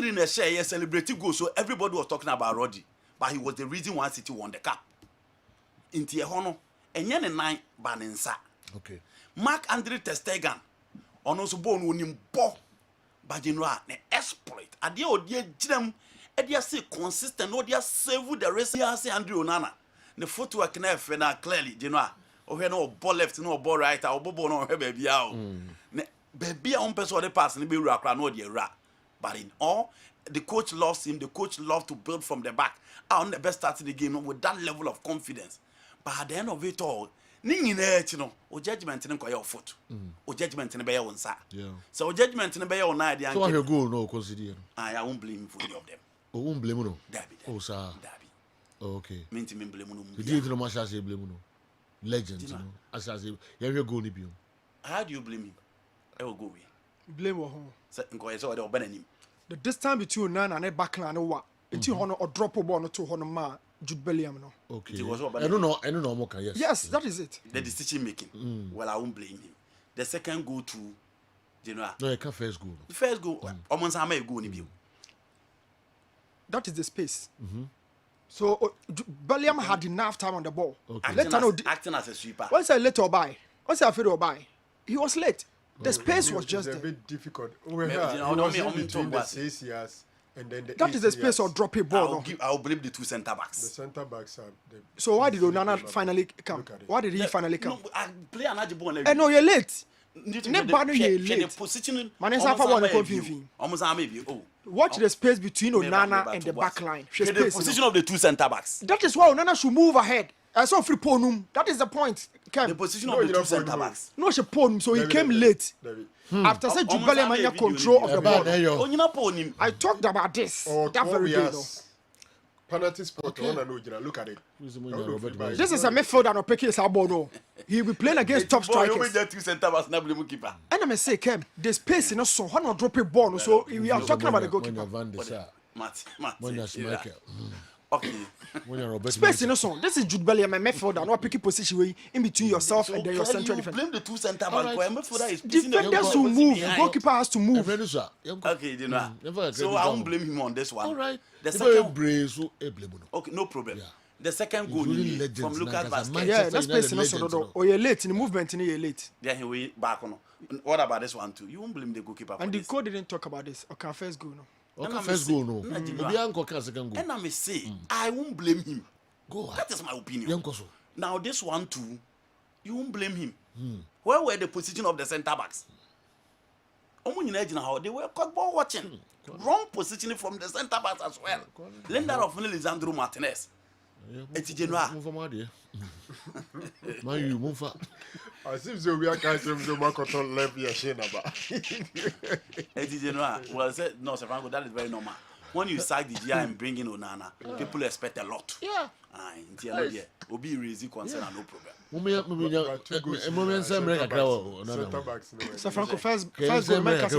Rodri in a share celebrating goal, so everybody was talking about Rodri, but he was the reason why City won the cup. In Tiehono, and yen and 9 Banensa. Okay. Marc-Andre ter Stegen, on also born winning ball, but you know, an exploit. At the old year, Jim, and they say consistent, no, they save the rest. They say Andrew Onana. The footwork can have clearly, you know, or no ball left, no ball right, or ball no baby out. Baby, on person the pass and be rock, no, dear rat. But in all, the coach lost him. The coach loved to build from the back. I on the best start of the game with that level of confidence. But at the end of it all, you know, or judgment in your foot, or judgment in a bear on sa. So judgment in a bear on idea. So I go no consider. I won't blame for any of them. Oh, won't blame no. Dabi. Oh, sir. Dabi. Okay. Mean to me blame no. You didn't know much as a blame no. Legend, you know. As I say, you go nibu. How do you blame him? I will go away. Blame or home. The distance between Nana and a backline or what? It's honor or drop a ball to honor ma Jude Bellingham. No. Okay. I don't know more. Yes. Yes, that is it. The decision making. Well, I won't blame him. The second go to Genoa. No, I can't first go. The first go, almost I may go in view. That is the space. So Bellingham had enough time on the ball. Okay. Acting as a sweeper. Once I let or buy, once I feel or buy, he was late. The space was just a bit difficult. The 6 years and then the that is the space or drop a ball. I'll blame the two centre backs. The centre backs are. So why did Onana finally come? Why did he finally come? No, I play another ball. No, you're late. Never you're late. Positioning. Watch the space between Onana and the back line. The position of the two centre backs. That is why Onana should move ahead. I saw free ponum. That is the point. The position of the two centre backs. No, she ponum, so he came late. After say Jubale Mania control of the ball. I talked about this that very day though. Penalty spot. Look at it. This is a midfielder no pick his ball. He will be playing against top strikers. And I say, Kem, the space no so how not drop a ball. So we are talking about the goalkeeper. Okay. Space no so. This is Jude Bellingham, my midfielder. No pick position in between yourself and then your central defender. Blame the two centre backs. Defenders will move. Goalkeeper has to move. Okay, you know. So I won't blame him on this one. All right. The second blame. Okay, no problem. Yeah. The second goal from Lucas Vazquez. Yeah, that space no so. Oh, you're late in the movement. You're late. Then he way back on. What about this one too? You won't blame the goalkeeper. And the code didn't talk about this. Okay, first goal no. Okay, first goal no. Second goal. And I may say, I won't blame him. Go. That is my opinion. Now this one too, you won't blame him. Where were the position of the centre backs? They were caught ball watching. Wrong positioning from the centre backs as well. Lender of Lisandro Martinez. It's Genoa. I see we are catching the market on left here, Shenaba. It's Genoa. Well, no, Franco, that is very normal. When you sack the GI and bring in Onana, people expect a lot. Yeah. Will be easy concern and no problem. Franco first goal make us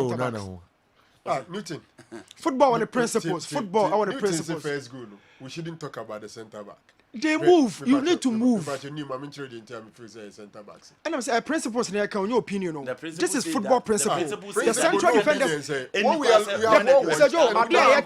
Newton. Football on the principles. Football on the principles. First goal. We shouldn't talk about the centre back. They move. You need to move. But you knew I'm interested in terms of centre backs. And I'm saying principles in your opinion. No. This is football principle. The central defender.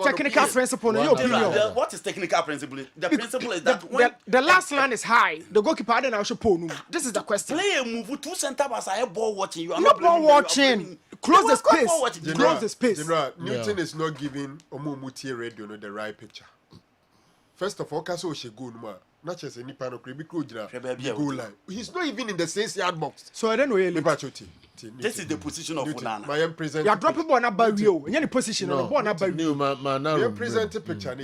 Technical principle in your opinion. What is technical principle? The principle is that when the last line is high, the goalkeeper then I should pull. This is the question. Play a move. Two centre backs are ball watching. You are not ball watching. Close the space. Close the space. Newton is not giving Omumutie Radio the right picture. First of all, Kaso Shego not just any pan of goal line. He's not even in the 6-yard box. So I don't know. This is the position of Onana. My present. You are dropping ball not by you. In any position, no ball not by you. My present picture.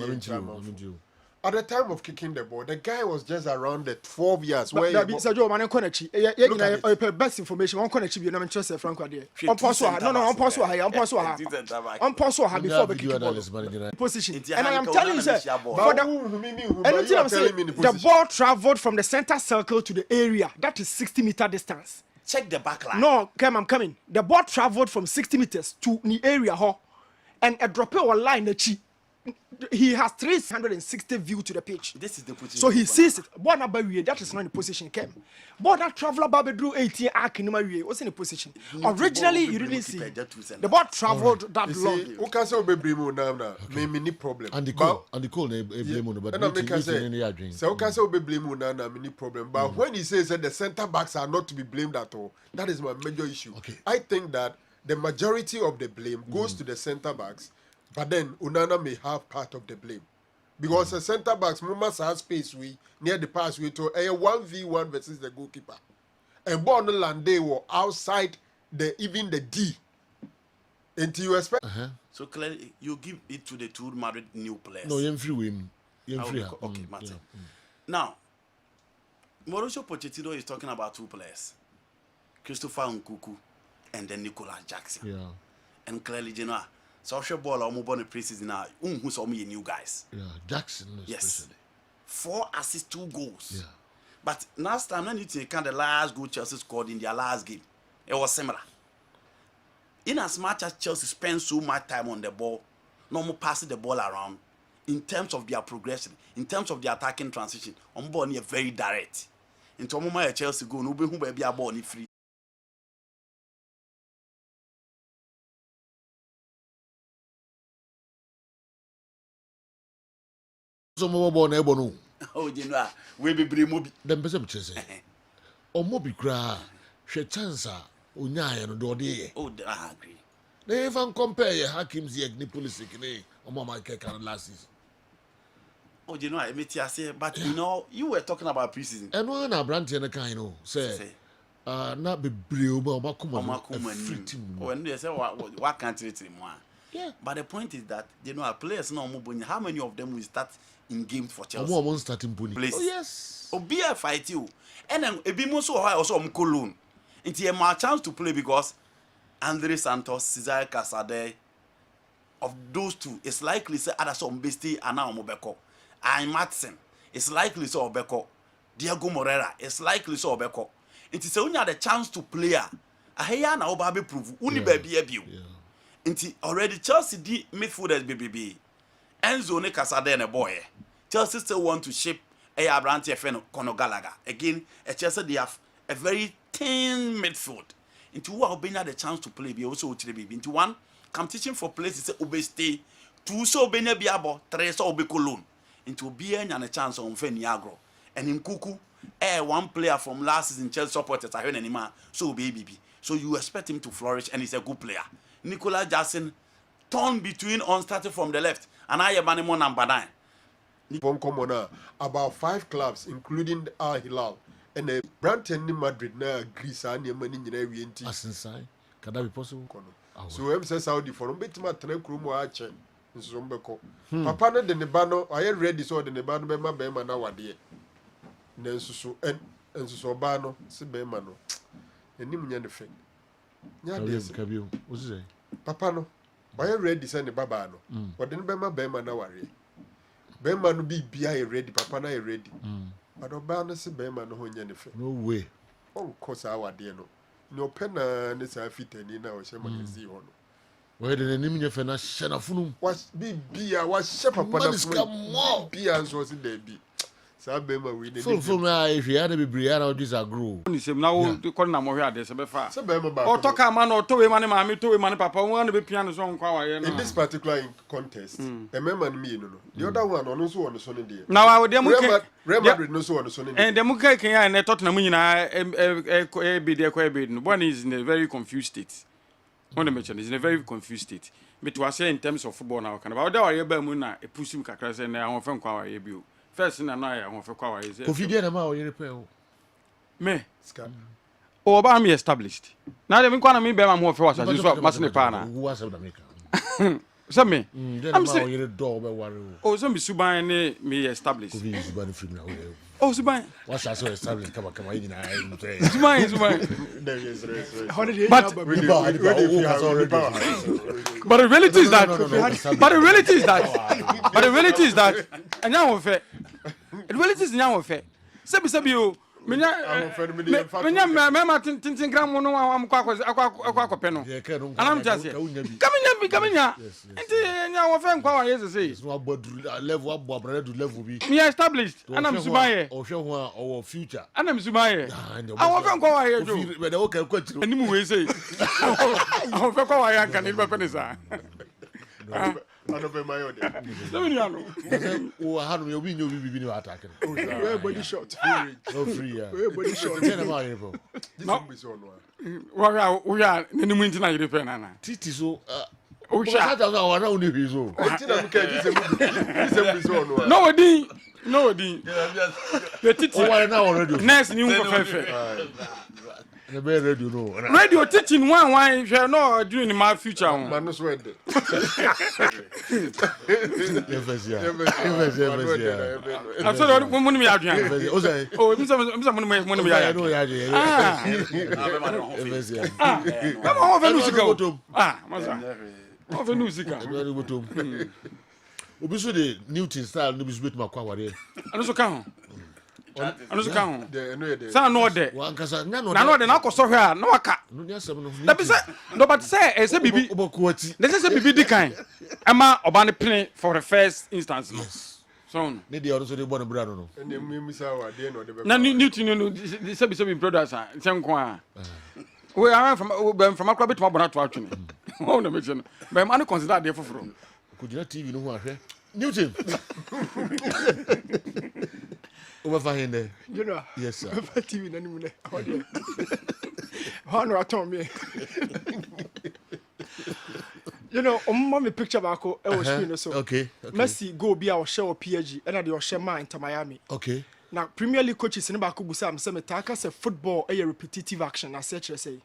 At the time of kicking the ball, the guy was just around the 12 years. Where Sergio Mane Konachi. Yeah, best information. On Konachi, you're not interested, Franco. On Pasua. On Pasua before the kicking position. And I am telling you, sir, the ball traveled from the center circle to the area. That is 60-meter distance. Check the back line. No, I'm coming. The ball traveled from 60 meters to the area, and a drop or line the he has 360 view to the pitch. This is the position. So he sees it. Ball na bawie, that is not in the position came. Ball that traveler baby drew 18 arc in my was in the position. Originally you didn't see. The ball traveled that long. Who can say obey mo na me ni problem. And the call na blame on but no say who can say obey mo na me ni problem. But when he says that the centre backs are not to be blamed at all, that is my major issue. Okay. I think that the majority of the blame goes to the centre backs, but then Onana may have part of the blame. Because the centre backs must have space near the pass to a 1v1 versus the goalkeeper. And Bono Lande were outside even the D. Until you expect. So clearly you give it to the two married new players. No, you're free him. Okay, Martin. Now, Mauricio Pochettino is talking about two players. Christopher Nkuku and then Nicolas Jackson. Yeah. And clearly, you know, social ball or mobile preseason now, who's all me new guys. Yeah, Jackson especially. Yes. 4 assists, 2 goals. Yeah. But last time, when you take the last goal Chelsea scored in their last game, it was similar. In as much as Chelsea spends so much time on the ball, no more passing the ball around, in terms of their progression, in terms of their attacking transition, on ball near very direct. Into moment Chelsea go, no be who be a ball free. So mo bo na ebo no. Oh, you know, we be bring mobi. Dem pese me chese. O mo bi kra hwe chance a onya ye no do de ye. Oh, I agree. They even compare ye Hakim Ziyech ni police kini o mo ma ke kan last season. Oh, you know, I meet you say, but you know, you were talking about preseason. And one na brand ye na kan no say na be bre o ba kuma team. When they say what can't treat him one. Yeah. But the point is that you know, our players now how many of them will start in games for Chelsea? Omo starting pony. Place. Oh yes. Obi a fight you. And then ebi mo so high also Cologne. It's a more chance to play because Andre Santos, Cesar Casade, of those two, it's likely say Adason Besti and now Mobeko. And Matson, it's likely so Obeko. Diego Moreira, it's likely so Obeko. It is only the chance to play. A heya na obabe prove. Uni baby ebiu. Inti already Chelsea di midfielders BBB. Enzo ne Casade ne boy. Chelsea still want to shape a Abrante FN Conor Gallagher. Again, Chelsea they have a very thin midfield. Into who obenya the chance to play be also to be into one competition for places say obe stay, 2 so obenya biabo, 3 so obe Cologne. Into be and a chance on Feniagro. And in Kuku, one player from last season Chelsea supporters I heard anymore, so baby. So you expect him to flourish and he's a good player. Nicolas Jackson torn between on starting from the left and I am animal number 9. About 5 clubs including Al Hilal and the Branton in Madrid na Greece and your money in every entity. Asensai, can that be possible? So I'm saying Saudi for a bit more Trenekrumo Archer in Zombeko. Papa na the Nebano, I ready so the Nebano Bema Bema now a dear. Nenso and so Bano, Sibemano. And Nimun effect. Kabiu, what's it? Papa no, why ready send the Babano? But then Bema now worry. Bema no be ready, Papa na ready. But Obana se Bema no effect. No way. Oh, course our dear no. No pen and it's a fit and in our shaman see on. Where did the name of Fena Shanafunum? Was be a was shepherd, but be as was it there be. Sabema we did. Full if you had a Brianna or disagree. Now, the corner more here, there's a befa. Sabema Or talk a man or two man, mammy, two man, papa, one of the piano song. In this particular contest, a member and me, no. The other one also on the Sunday day. Now, I would Real Madrid no so on the Sunday. And the Muka can and Tottenham a be their quabbing. One is in a very confused state. One of mention is in a very confused state. But to say in terms of football now, can about our Yabamuna, a pushing cacras and our friend Kawa Yabu. First in and I want for Kawa is a Kofi me. Or about me established. Now, the Mikwana me bear more for us as you swap Masnipana. Who was South America? Some me. I'm saying you're a dog. Oh, some be Suban me established. Oh, Suban. What's also established? Come on, in. But the reality is that, and now fair. The reality is now fair. Sabi you, menya mema tintin gram no am kwa peno anam jase kamenya enti nya wo fe nkwa wa yesu sei no abodru level abobra do level bi me established anam subaye o hwe ho a o future anam subaye awon fe nkwa wa yesu we de wo ka kwatiro anim we sei awon fe kwa wa ya kan ni ba pene sa ano be mayo de no ni ano o hanu me obi nyobi bibi ni attack we body shot no free ya we body shot tena ma yebo wo ya ni mu ntina yire pe na na titi so o sha hata so wa na uni bi so ntina mka dise mu no no odi the titi o wa na already nurse ni nko fefe na be radio no radio teaching one hwe no during in my future on man no swede Efesia I'm sorry mo ni adwan o say oh mi mo ni ya no ya je Efesia come on over music maza over music very bottom obi so de Newton style no bi so betima kwa ware ano so ka ho de no de sa no de wa nkasa nya no na no de na akoso hwe a na waka no nya sem no da bi say no but say e say bibi obokuati they say bibi di kan ema oba ne pene for the first instance no so ne de ono so de bono bra no ne mimisa wa de no de be na Newton no say bi brothers a nko a we are from akra betuma bona to atwene o na me che no be ma ne consider de foforo ko jina TV no ho ahwe Newton over fahinde you know yes sir TV na nimu ne hanu atom me you know me picture back e was screen so okay Messi go be our share PSG and the share man Inter Miami okay now Premier League coaches ne back busa am say metaka say football a repetitive action na say say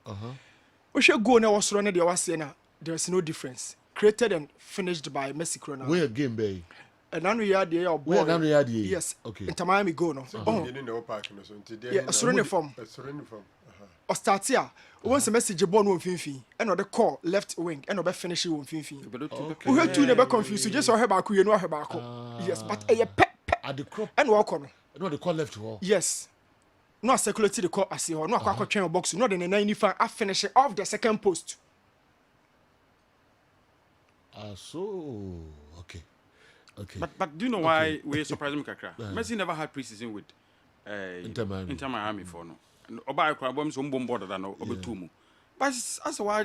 we should go na was run the was na there's no difference created and finished by Messi Corona where game bay and now we are the boy yes okay Inter Miami go no in the park no so nti yeah surrender form or start here once message ball no finfin and the call left wing and be finish it on finfin we had two never confused just or back you know back yes but a at the crop and walk on no the call left wall yes no circulate the call as you no akwa train box no the 95 I finish it off the second post so okay but do you know why we surprised me kakra Messi never had preseason with Inter Miami for no oba akra bom so mbom board that no obetu mu but as why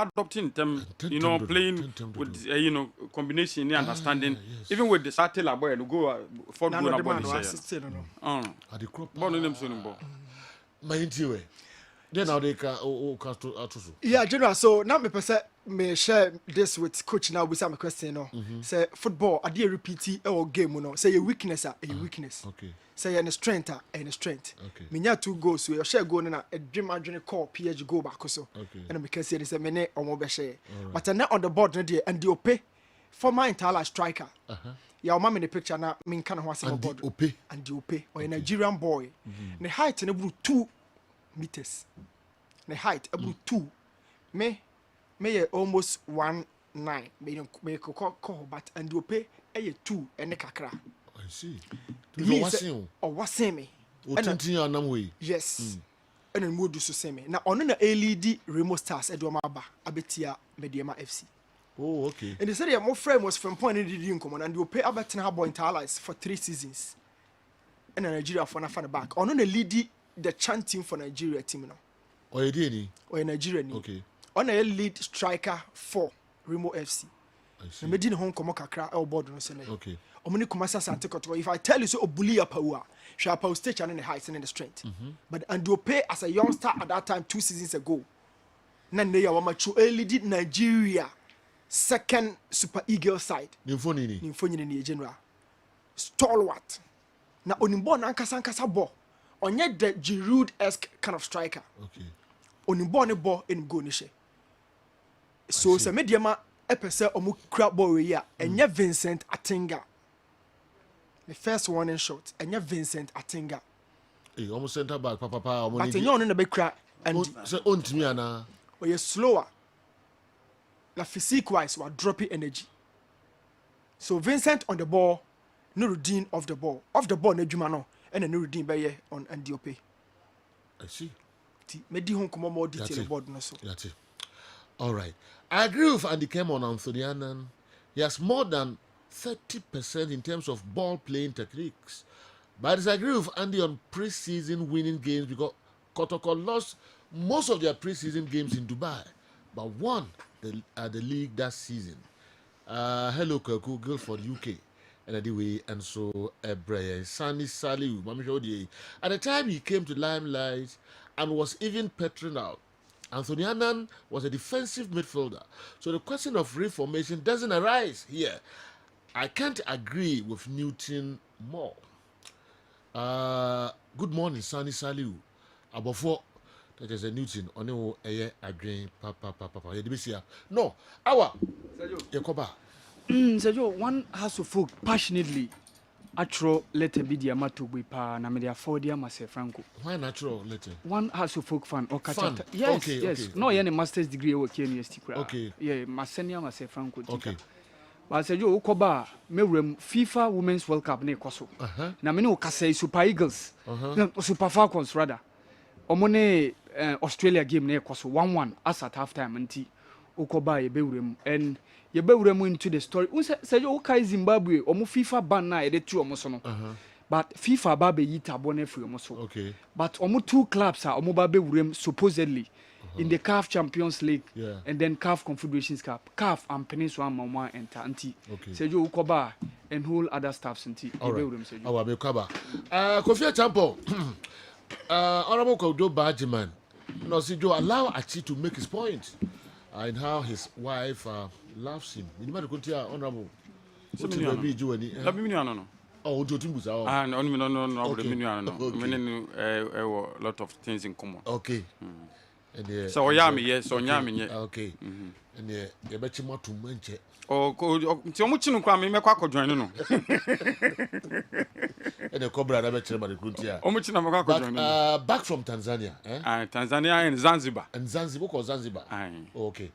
adopting them you know playing with you know combination and understanding even with the Satella boy no go for go na body say at the crop ball no them so no ball my intiwe then now they can atuso yeah general so now me person me share this with coach now with some question no say football I dey repeat e game no say your weakness a weakness okay say your strength a strength me nya 2 goals we share goal na a dream adwene call PSG go back so and me can say say me ne omo be share but na on the board na dey and the ope former Italian striker ya o ma me the picture na me kan ho asem board and the ope or a Nigerian boy ne height na bru 2 meters the height about 2 me almost 1.9 me ko but and you pay 2 and kakra I see was me o tintin anam we yes and modu so same na ono na LED Remo Stars e do ma ba abetia Mediema FC oh okay and they said your friend was from point in the income and you pay abetina ha boy Allies for 3 seasons and Nigeria for na fan back ono na lead the chanting for Nigeria team now. Oh, you did or Nigeria ni. Okay. On a lead striker for Remo FC. I see. Me din hon komo kakra e board no se ne. Okay. Omuni kumasa sante koto. If I tell you so obuli apawa, she apa stage and the heights and the strength. But and you pay as a youngster at that time 2 seasons ago. Na ne ya wa machu lead Nigeria second Super Eagle side. Nimfoni ni general. Stalwart. Na onimbo na nkasa ball. Onye the Giroud-esque kind of striker. Okay. Onimbo ne ball in go ni she. So se mediama epese omu kra ball we ya enye Vincent Atinga. The first warning shot enye Vincent Atinga. Eh almost center back papa omo ni. But enye onu na be kra and say ontimi ana. Oye slower. La physique wise wa dropping energy. So Vincent on the ball, Nuruddin off the ball. Off the ball na djuma no. ɛna ne redeem bɛyɛ on ndop I see. ti medi ho nkɔmmɔ more detail board no so. That's it. All right. I agree with Andy Kem on Anthony Annan. He has more than 30% in terms of ball playing techniques. But I disagree with Andy on preseason winning games because Kotoko lost most of their preseason games in Dubai, but won the league that season. Hello, Kirku, Guildford, UK. And anyway, and so Sunny Saliu, at the time he came to limelight and was even petrol out. Anthony Annan was a defensive midfielder. So the question of reformation doesn't arise here. I can't agree with Newton more. Good morning, Sunny Saliu. Above that is a Newton. Only a drain, papa. No, our Yakoba. Sergio, one has to folk passionately. Natural letter be the amato be pa na me dia for dia Marcel Franco. Why natural letter? One has to folk fan or catch Fan. Yes, Okay, yes. okay, No, okay. any master's degree work university. Okay. Yeah, Marcenia Marcel Franco. Okay. But Sergio Okoba, me rem FIFA Women's World Cup ne koso. Na me no kasa Super Eagles. No, Super Falcons rather. Omone Australia game ne koso 1-1 as at half time nti Okoba ye be rem and you be into the story. Say you okay Zimbabwe or FIFA ban na e two omo so no. But FIFA ba be yita bone free omo so. Okay. But omo two clubs are omo ba be wurem supposedly in the CAF Champions League and then CAF Confederations Cup. CAF and Peninsula Mama enter anti. Okay. Say you ukoba and whole other staffs anti. All right. Our Bekaba. Kofi Champo. Honorable Kodo Bajiman. No, see, Joe, allow Achi to make his point. And how his wife loves him. You might go to honorable. Let me know. Oh, do you know? And on me, no, a lot of things in common. Okay. So, Yami, yes, or Yami, okay. And you bet you more to mention. Oh, so much no crime, me quack join no. And the Cobra, I bet you about the good year. Oh, much no But back from Tanzania, eh? Tanzania and Zanzibar. And Zanzibar or Zanzibar? Okay.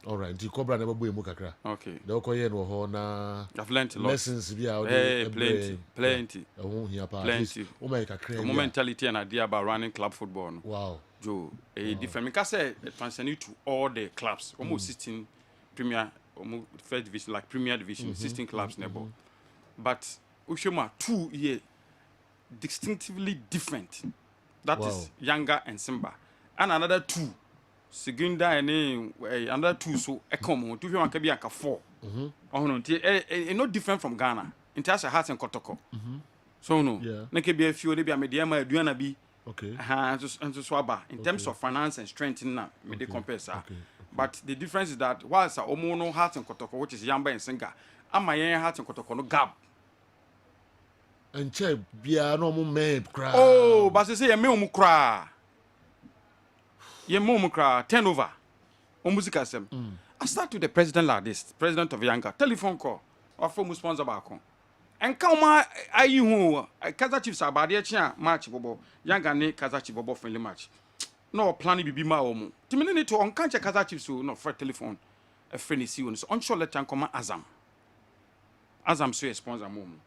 All right. The Cobra never be mukakra. Okay. The Okoyen or Hona. I've learned a lot. Lessons be out there. Plenty. Plenty. Oh my God. Mentality and idea about running club football. Wow. Joe, a different. Because I transfer to all the clubs, almost 16 Premier, almost third division, like Premier Division, 16 clubs never. But Ushoma 2 year distinctively different. That is Yanga and Simba, and another 2. Segunda and another 2 so Ekomo, 2 can be like 4. Oh no, not different from Ghana. In terms of Hearts and Kotoko. So no, there can be a few maybe a medium do be okay. And to swaba in terms of finance and strength in now, they compare sir. But the difference is that whilst Omono Hearts and Kotoko, which is Yamba and Singa, and my Hearts and Kotoko no gap. And check be a normal man cry. Oh, but they say a me cry. Ye mumukra turnover. Music sem. I start with the president like this, president of Yanga. Telephone call. Or former sponsor back home. And come on, are you who Kaizer Chiefs are bad match bobo. Yanga ne Kaizer Chiefs bobo friendly match. No planning be ma omu. Timini to on can't Kaizer Chiefs so no for telephone. A friendly see on so onshore let come Azam. Azam so sponsor mum.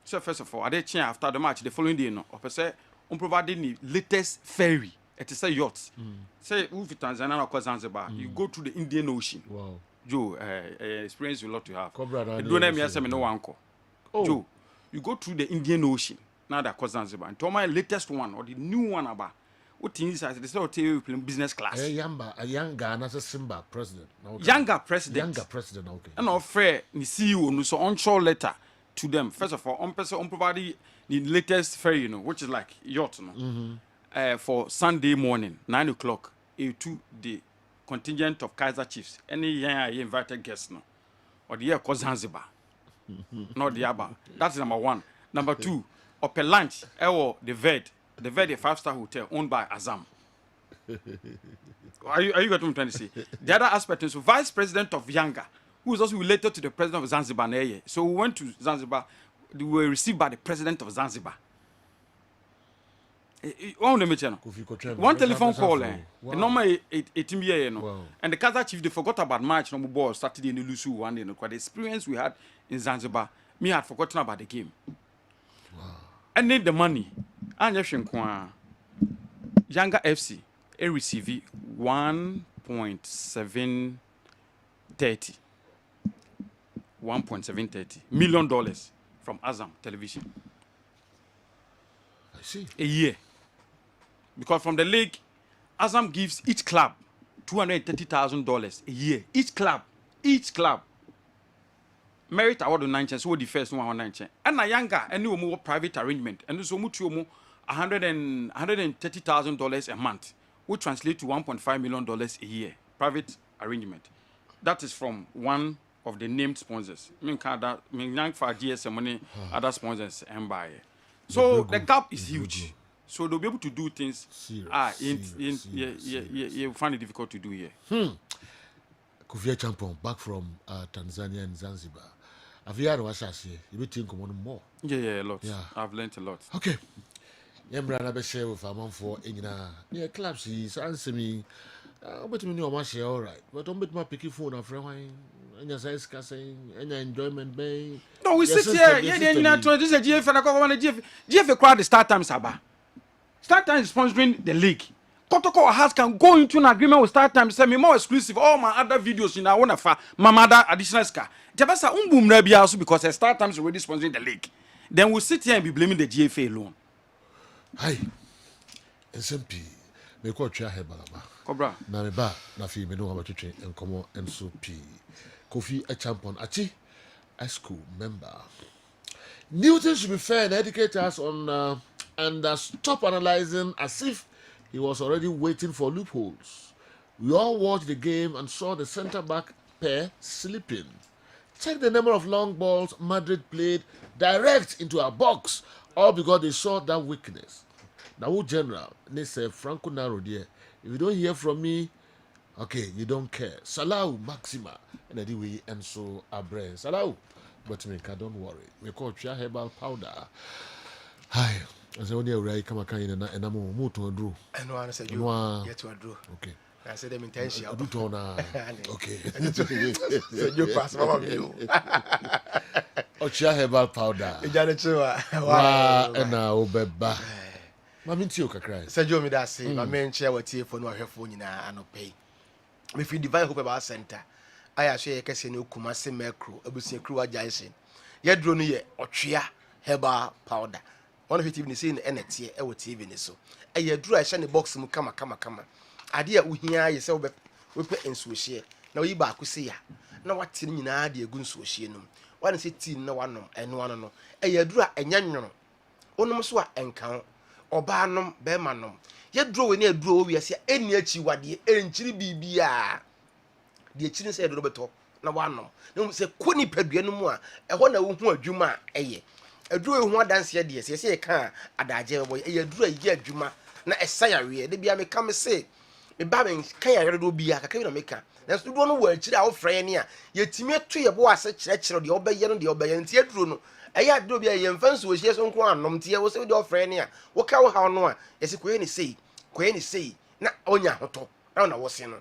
So first of all, I did after the match the following day no. Or per se on providing the latest ferry. It is a yacht. Say, if Tanzania or Zanzibar, you go to the Indian Ocean. Wow. Joe, experience you lot to have. You don't have me no uncle. Joe, you go to the Indian Ocean. Now that Zanzibar. And to my latest one or the new one about what things I say tell you playing business class. A younger and as a Simba president. Okay. Younger president. Okay. And no fair ni CEO no so onshore letter to them. First of all, on person on provide the latest ferry, which is like yacht, for Sunday morning, 9 o'clock, to the contingent of Kaizer Chiefs. Any year invited guests, no, or the year called Zanzibar, not the Abba. That's number 1. Number 2, up a lunch, the Ved, a 5-star hotel owned by Azam. Are you getting what I'm trying to say? The other aspect is vice president of Yanga, who is also related to the president of Zanzibar. So we went to Zanzibar. We were received by the president of Zanzibar. One telephone call, normally 18 years, and the Kaizer Chiefs they forgot about match no ball Saturday in the Lusu one day. The experience we had in Zanzibar, me had forgotten about the game. need the money. Anya Shinkwa Younger FC receive 1.730 $1.730 million from Azam Television. I see. A year. Because from the league, Azam gives each club $230,000 a year. Each club. Merit award on 9 so the first one on 9 and a younger and more private arrangement and so much $130,000 a month, which translates to $1.5 million a year. Private arrangement. That is from one of the named sponsors. I mean for GSM money, other sponsors and buy. So the gap is huge. So they'll be able to do things. You find it difficult to do here. Kufia Champon back from Tanzania and Zanzibar. Have you had what I say? You think more? Yeah, a lot. Yeah. I've learned a lot. Okay. Yembra be share with among for Engina. Yeah, clubs is answer me. But me know share all right. But don't bet my picky phone a friend and your size casting and your enjoyment bay. No, we sit here. Yeah, this is a GF and I go on a GF crowd the start time Saba. Start time is sponsoring the league. Kotoko House can go into an agreement with Start Time, send me more exclusive. All my other videos in our one of my mother additional scar. Jabasa Rebi also because Start Time is already sponsoring the league. Then we'll sit here and be blaming the GFA alone. Hi, SMP. Me ko twa he balaba. Cobra. Na me ba na fi me no about to and come and so p. Kofi a champion achi a school member. Newton should be fair and educate us on and stop analyzing as if he was already waiting for loopholes. We all watched the game and saw the centre-back pair sleeping. Check the number of long balls Madrid played direct into our box, all because they saw that weakness. Now, General, they say, Franco Naro, dear, if you don't hear from me, okay, you don't care. Salau, Maxima, and anyway, and so our brain. Salau, but don't worry. We call Chia Herbal Powder. Hi. As only a right come and I'm more to a drew. And one said, you get to a drew. Okay. I said, them intention. I do to okay. So you pass one of you. Ochia herbal powder. Wow. And now, Beba. Mammy Tioka cries. Said you me that say, my main chair was here for no her phone in a no pay. If you divine hope about center, I assure a casino Kumasi Mercro, a business crew at Jason. Yet drew near Ochia herbal powder. One of it even seen NT, I would TV so. A year drew a shiny box, come. Idea we hear yourself we put in Swiss. Now you back, we see ya. Now what tin in idea good Swiss. One is it no one and one no. A year drew a yan. Onomswa and count or barnum, bearmanum. Yet draw near draw, we are see any achi what the enchili be. The children said Roberto, no one no. No, say Quinny Pedrianuma, a one who Juma, a year. A drew one dance here, dear, say a car, a danger boy, a drew a year Juma, not a sayre, they be a come say. Me babbing can do be a can make her. That's the one word, our friend here. Yet Timmy tree a boy such of the obey and the obey and tear druno. A yard do be a young fence with yes on one, nom tear was with your friend here. What cow how no one, as a queenie say, not on your hoto, I don't know what's in.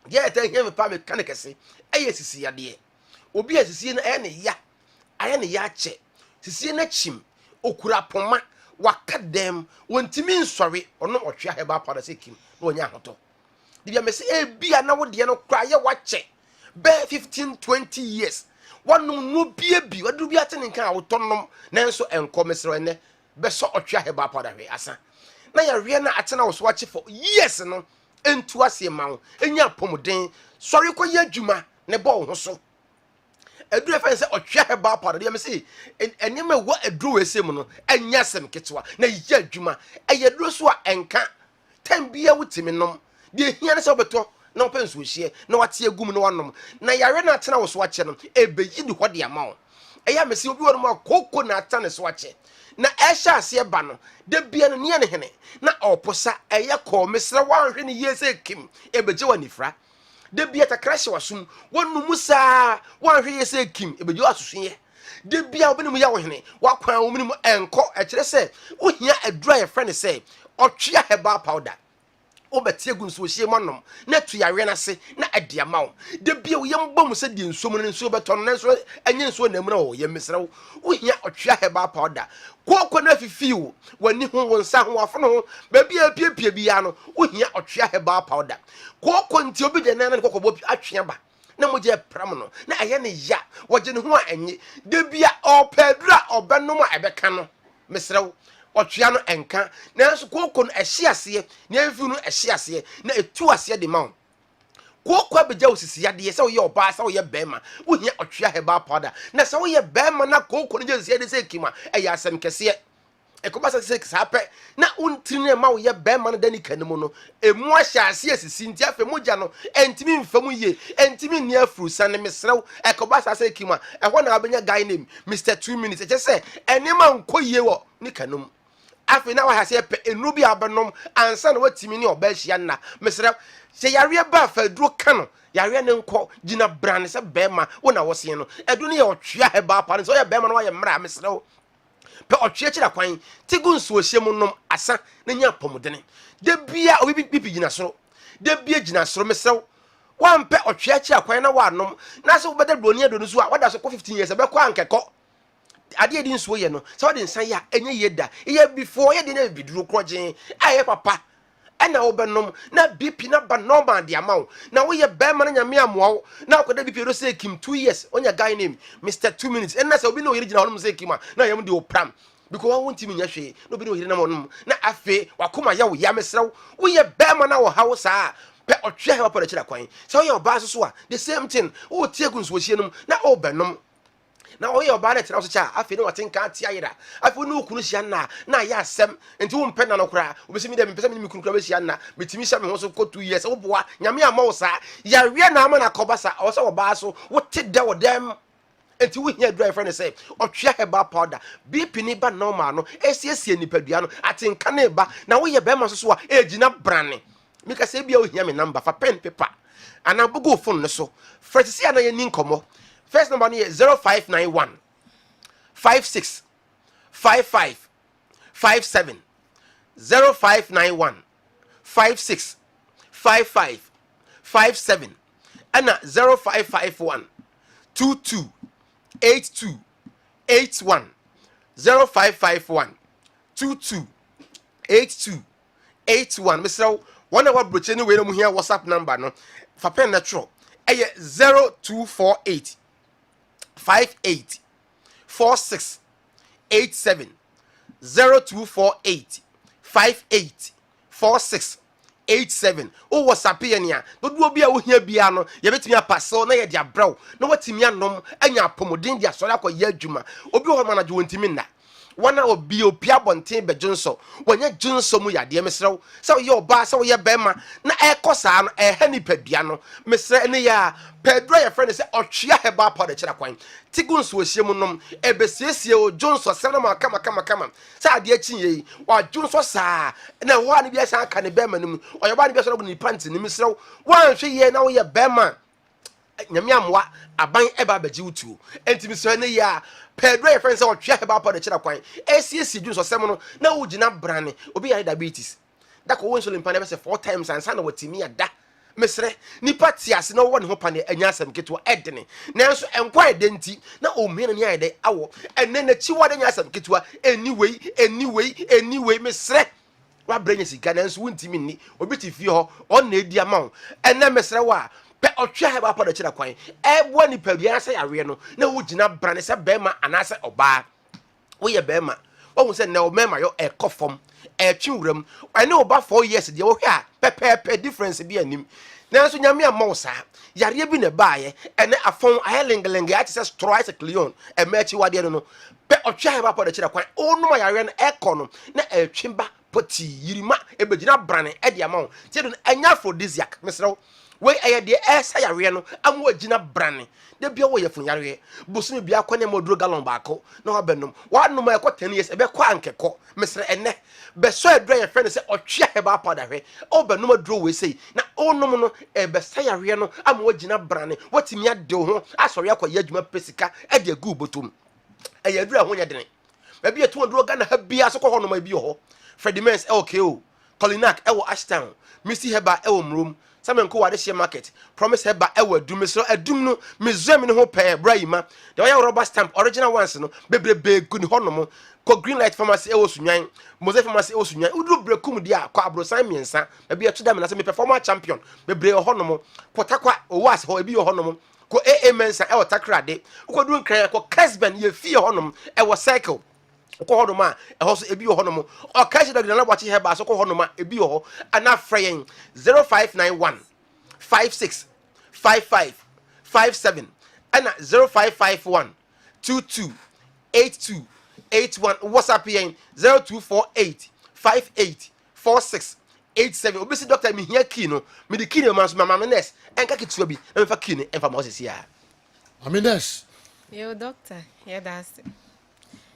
Yet I have a public canicacy, a yes, see a dear. Obi as seen any ya, I am a yache. See a chim, o kurapoma, what cut them, when Timmy sorry, or not what you have about the sick on your hoto. Did you say, be an hour, dear, no cry, watch it. Bear 15-20 years. One no be a bee, what do be attending can autonomous, Nanso and commissary, best sort of try about the way, asa. Now, Rihanna Atena was watching for years, no, and to us, a mount, and your pomodin, sorry, quite Juma, nebo, so. A drew fence or try about part of the MC, and you may what a drew a simono, and yasem kitwa, na ye Juma, a ye drew so and can't 10 beer with him in nom. The Hianas of Beto, no pens we share, no what's your gum no one. Na Yarena Tana was watching them, a begin what the amount. I am a silver more coconut tennis watching. Na Asha see a banner, the beer near henne. Na oposa, a yako, Mr. 100 years a Kim, a bejo and ifra. The beer at a crash was soon, one Musa, 100 years a Kim, a bejo to see. The beer open me out henne, what crown minimum and call at say, oh, here a dry friend say, or chia herbal powder. obetie gu nso hie manom na tu yare na se na adiama wo de bia wo yem bom se di nso mu nso beton na nso enye nso na mu na wo yem mesrew wo hia otwea heba powder koko na fifiu wani ho wo nsa ho afono ho ba bia piepie bia no wo hia otwea heba powder koko nti obi de na koko bo atwea ba na mo je pram no na aye ne ya woje ne ho enye de bia opadura obenom a ebeka no mesrew otwea no enka nanso koko no ehye ase na efi no ehye ase na etu ase de ma koko abegya osisi yade se wo ye oba se wo ye bema wo hia otwea heba powder na se wo ye bema na koko no je sisi yade se kima eya asem kese ekobasa se sape na untiri ma wo ye bema no dani kanemu no emu ahya ase asisi nti afa mogya no entimi mfamu ye entimi ni afuru sane mesrew ekobasa se kima ehwo na abenya guy name Mr 2 minutes eche se enema nkoye wo ni kanemu afi na wa hase pe enu bi abenom ansa na watimi ni obahia na mesrew se yare ba fa duro kano yare ne nko gina brane se bema wo na wo se no edu ne ye otwea heba pa so ye bema no wa ye mra mesrew pe otwea kira kwan tigu nso ohiem nom asa na nya pomodene de bia obi pipi gina soro de bia gina soro mesrew wan pe otwea kira kwan na wa nom na se wo beda broni ado no so a wada so 15 years be kwa ankeko ade di nso ye no se wode nsan ya enye yeda ye before ye de na biduru krogen aye papa ena obenom na BP na ba normal de amaw na wo ye bema na nyame amoa na akoda BP ro say kim 2 years onya guy name Mr 2 minutes ena say obi no yiri gina honom say kim na yam de opram because one won't me hwe no bi no yiri na monom na afe wakoma ya wo ya mesrew wo ye bema na wo hawo saa pe otwe ha pa de kira kwan say wo ye oba so a the same thing wo tie gu nso hie nom na obenom na oye oba na tira so cha afi ne watenka atia yira afi ne ukunu hia na ya asem enti wo mpe na no kra obesi mi de mpesa mi kunu kra be hia na metimi hia me ho so ko 2 years wo boa nyame ama wo sa ya wie na ama na kobasa o so oba so wo te da wo dem enti wo hia drive friend say otwea heba powder BP ni ba normal no esiesie nipadua no atenka na ba na wo ye be ma so a ejina brane mika say bia wo hia me number fa pen paper ana bugo phone ne so fresh na ye ni nkomo. First number is 0591 56 55 57 0591 56 55 57 and 0551 22 82 81 0551 22 82 81 Mr. One hour broche ni we no here WhatsApp number no fa pen natural 0248 58 46 87 0248 58 46 87 o WhatsApp ye nia dodo obi a wo hia bia no ye betimi apaso na ye dia braw na watimi anom anya apomodin dia sori akoye adwuma obi ho manaje wontimi nna wana obi opia bonten be junso wanya junso mu yade mesrew se ye oba se ye bema na ekosa no hani padua no mesre ne ya pedro ye friend se otwea heba powder kira kwan tigunso ohie mu nom ebesiesie o junso se na kama se ade akinye wa junso saa na ho ani bia san ka ne bema nim oyoba ne bia so ni pant ni mesrew wan hwe ye na wo ye bema nyame amwa aban eba baji utu entimi so ne ya pedro ye friend say otwea heba powder kira kwan esiesie junso sem no na wo gina brane obi ya diabetes da ko wonso limpa na be say 4 times ansa na watimi ya da mesre ni pati ase na wo ne ho pa ne anya asem keto edene nanso enkwa edenti na o mena ni ayede awo enne na chi wode anya asem keto anyway mesre wa brenya sika nanso wontimi ni obi ti fie ho on na edi ama wo enne mesre wa pe otwea heba pa da kira kwan ebo ni padua ase yawe no na wo gina brane se bema anase oba wo ye bema wo se na o mema yo ekofom etwuram ene oba 4 years de wo hwe a pepe difference bi anim nanso nyame amousa yare bi ne baaye ene afon ayelengelenge ati se stroise cleon emechi wade no pe otwea heba pa da kira kwan onuma yare no ekono na etwimba poti yirima ebegina brane e de amawo tie do enya aphrodisiac mesrew we aye de esa yare no amu agina brane de bia wo ye fun yare bosumi bia kwene moduro gallon baako na wa benum wa num e ko 10 years e be kwa ankeko mesre ene be so edra ye friend say otwea heba powder hwe o benum aduro we sei na onum no e be sa yare no amu agina brane watimi ade ho asori akoye adwuma pesika e de gu botum e ye dura ho nye dene ba bia to aduro ga na ha bia so ko ho no ma bi ho Freddy Mens okay o Colinac ewo Ashtown, Misty Heba ewo Mroom, Samuel Ko Wadeshia Market, Promise Heba ewo Dum so Edum no Mizem no pair Brahima, the oil rubber stamp original ones no bebe good honomo. Ko green light pharmacy ewo sunyan Mose pharmacy ewo sunyan udu brekum dia kwa abrosan miensa e bia to dem na se me performer champion bebre honomo potakwa owas ho e bi honomo ko AA mensa ewo takrade ko du nkran ko Kessben ye fie honom ewo cycle ko honoma e ho so e bi honomo o kashi da na wachi heba so ko honoma e bi ho ana freyen 0591 56 55 57 ana 0551 22 82 81 WhatsApp here 0248 58 46 87 obisi doctor me here key no me the key no man so mama nurse enka kitua bi na me fa key no enfa ma osisi ya Amines. Yo doctor, yeah that's it.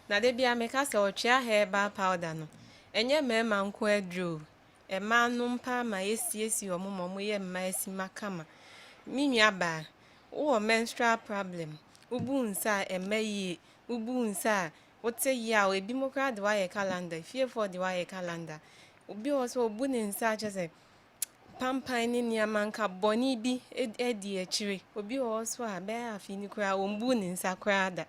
Na de bia me ka se otwea herbal powder no. Enye mema nko adro. E ma no mpa ma esiesi omomo ye mma esi makama. Minua ba, wo menstrual problem. Ubu nsa emayi, ubu nsa wote ya ebi mokra de wa calendar, fear for the wa calendar. Obi also obu ne nsa chese pampan ni niamanka boni bi edi echire. Obi also a be afini kra ombu ne nsa kra da.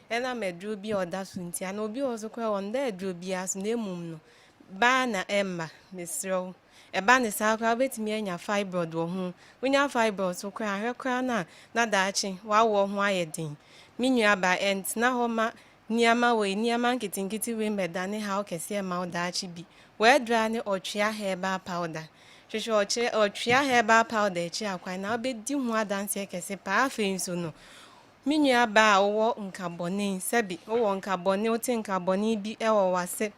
Ena medro bi oda sunti ana obi also kra onda edro bi aso na emum no. Ba na emma mesro. Eba ne sa kra betimi anya fibroid wo ho. Wonya fibroid so kra ahwe kra na daachi wa wo ho ayedin. Minua ba ent na ho ma niama we niama nkitinkiti we medane ha okese ma daachi bi. We dra ne otwea herbal powder. Hwehwe otwea herbal powder echi akwan na obedi ho adanse kese pa afenso no. Minua ba wo nkabone sebi wo nkabone ote nkabone bi ewo wase.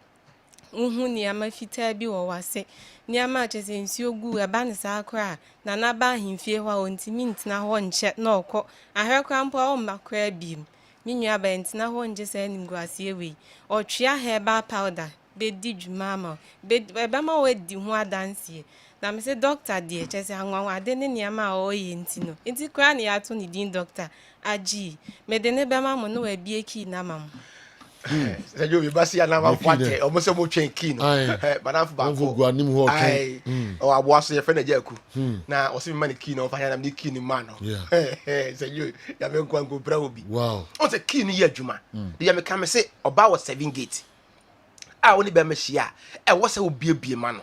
Uhu niama fitaa bi wo wase. Niama chese nsuo gu eba ne sa akra na naba ahimfie hwa ontimi ntina ho nche na okọ ahwekwa mpo o makra bim. Minua ba ntina ho nje sa nimguase ewe. Otwea herbal powder bedi dwumama eba ma we di ho adanse. Na me se doctor die chese anwanwa de ne niama o ye ntino. Nti kra ne ato ne din doctor aji me de ne be ma mo no wa bie ki na mam. Sejo bi basi ya na ma kwate o mo se mo twen ki no banaf ba ko Go anim ho okay o abo so ye fe na jaku na o se mi mani ki no fa ya na mi ki ni ma no sejo ya me nkwa nko bra obi wow o se ki ni ye adwuma de ya me ka me se oba wo 7 gate a woni be ma hia e wo se obi bie ma no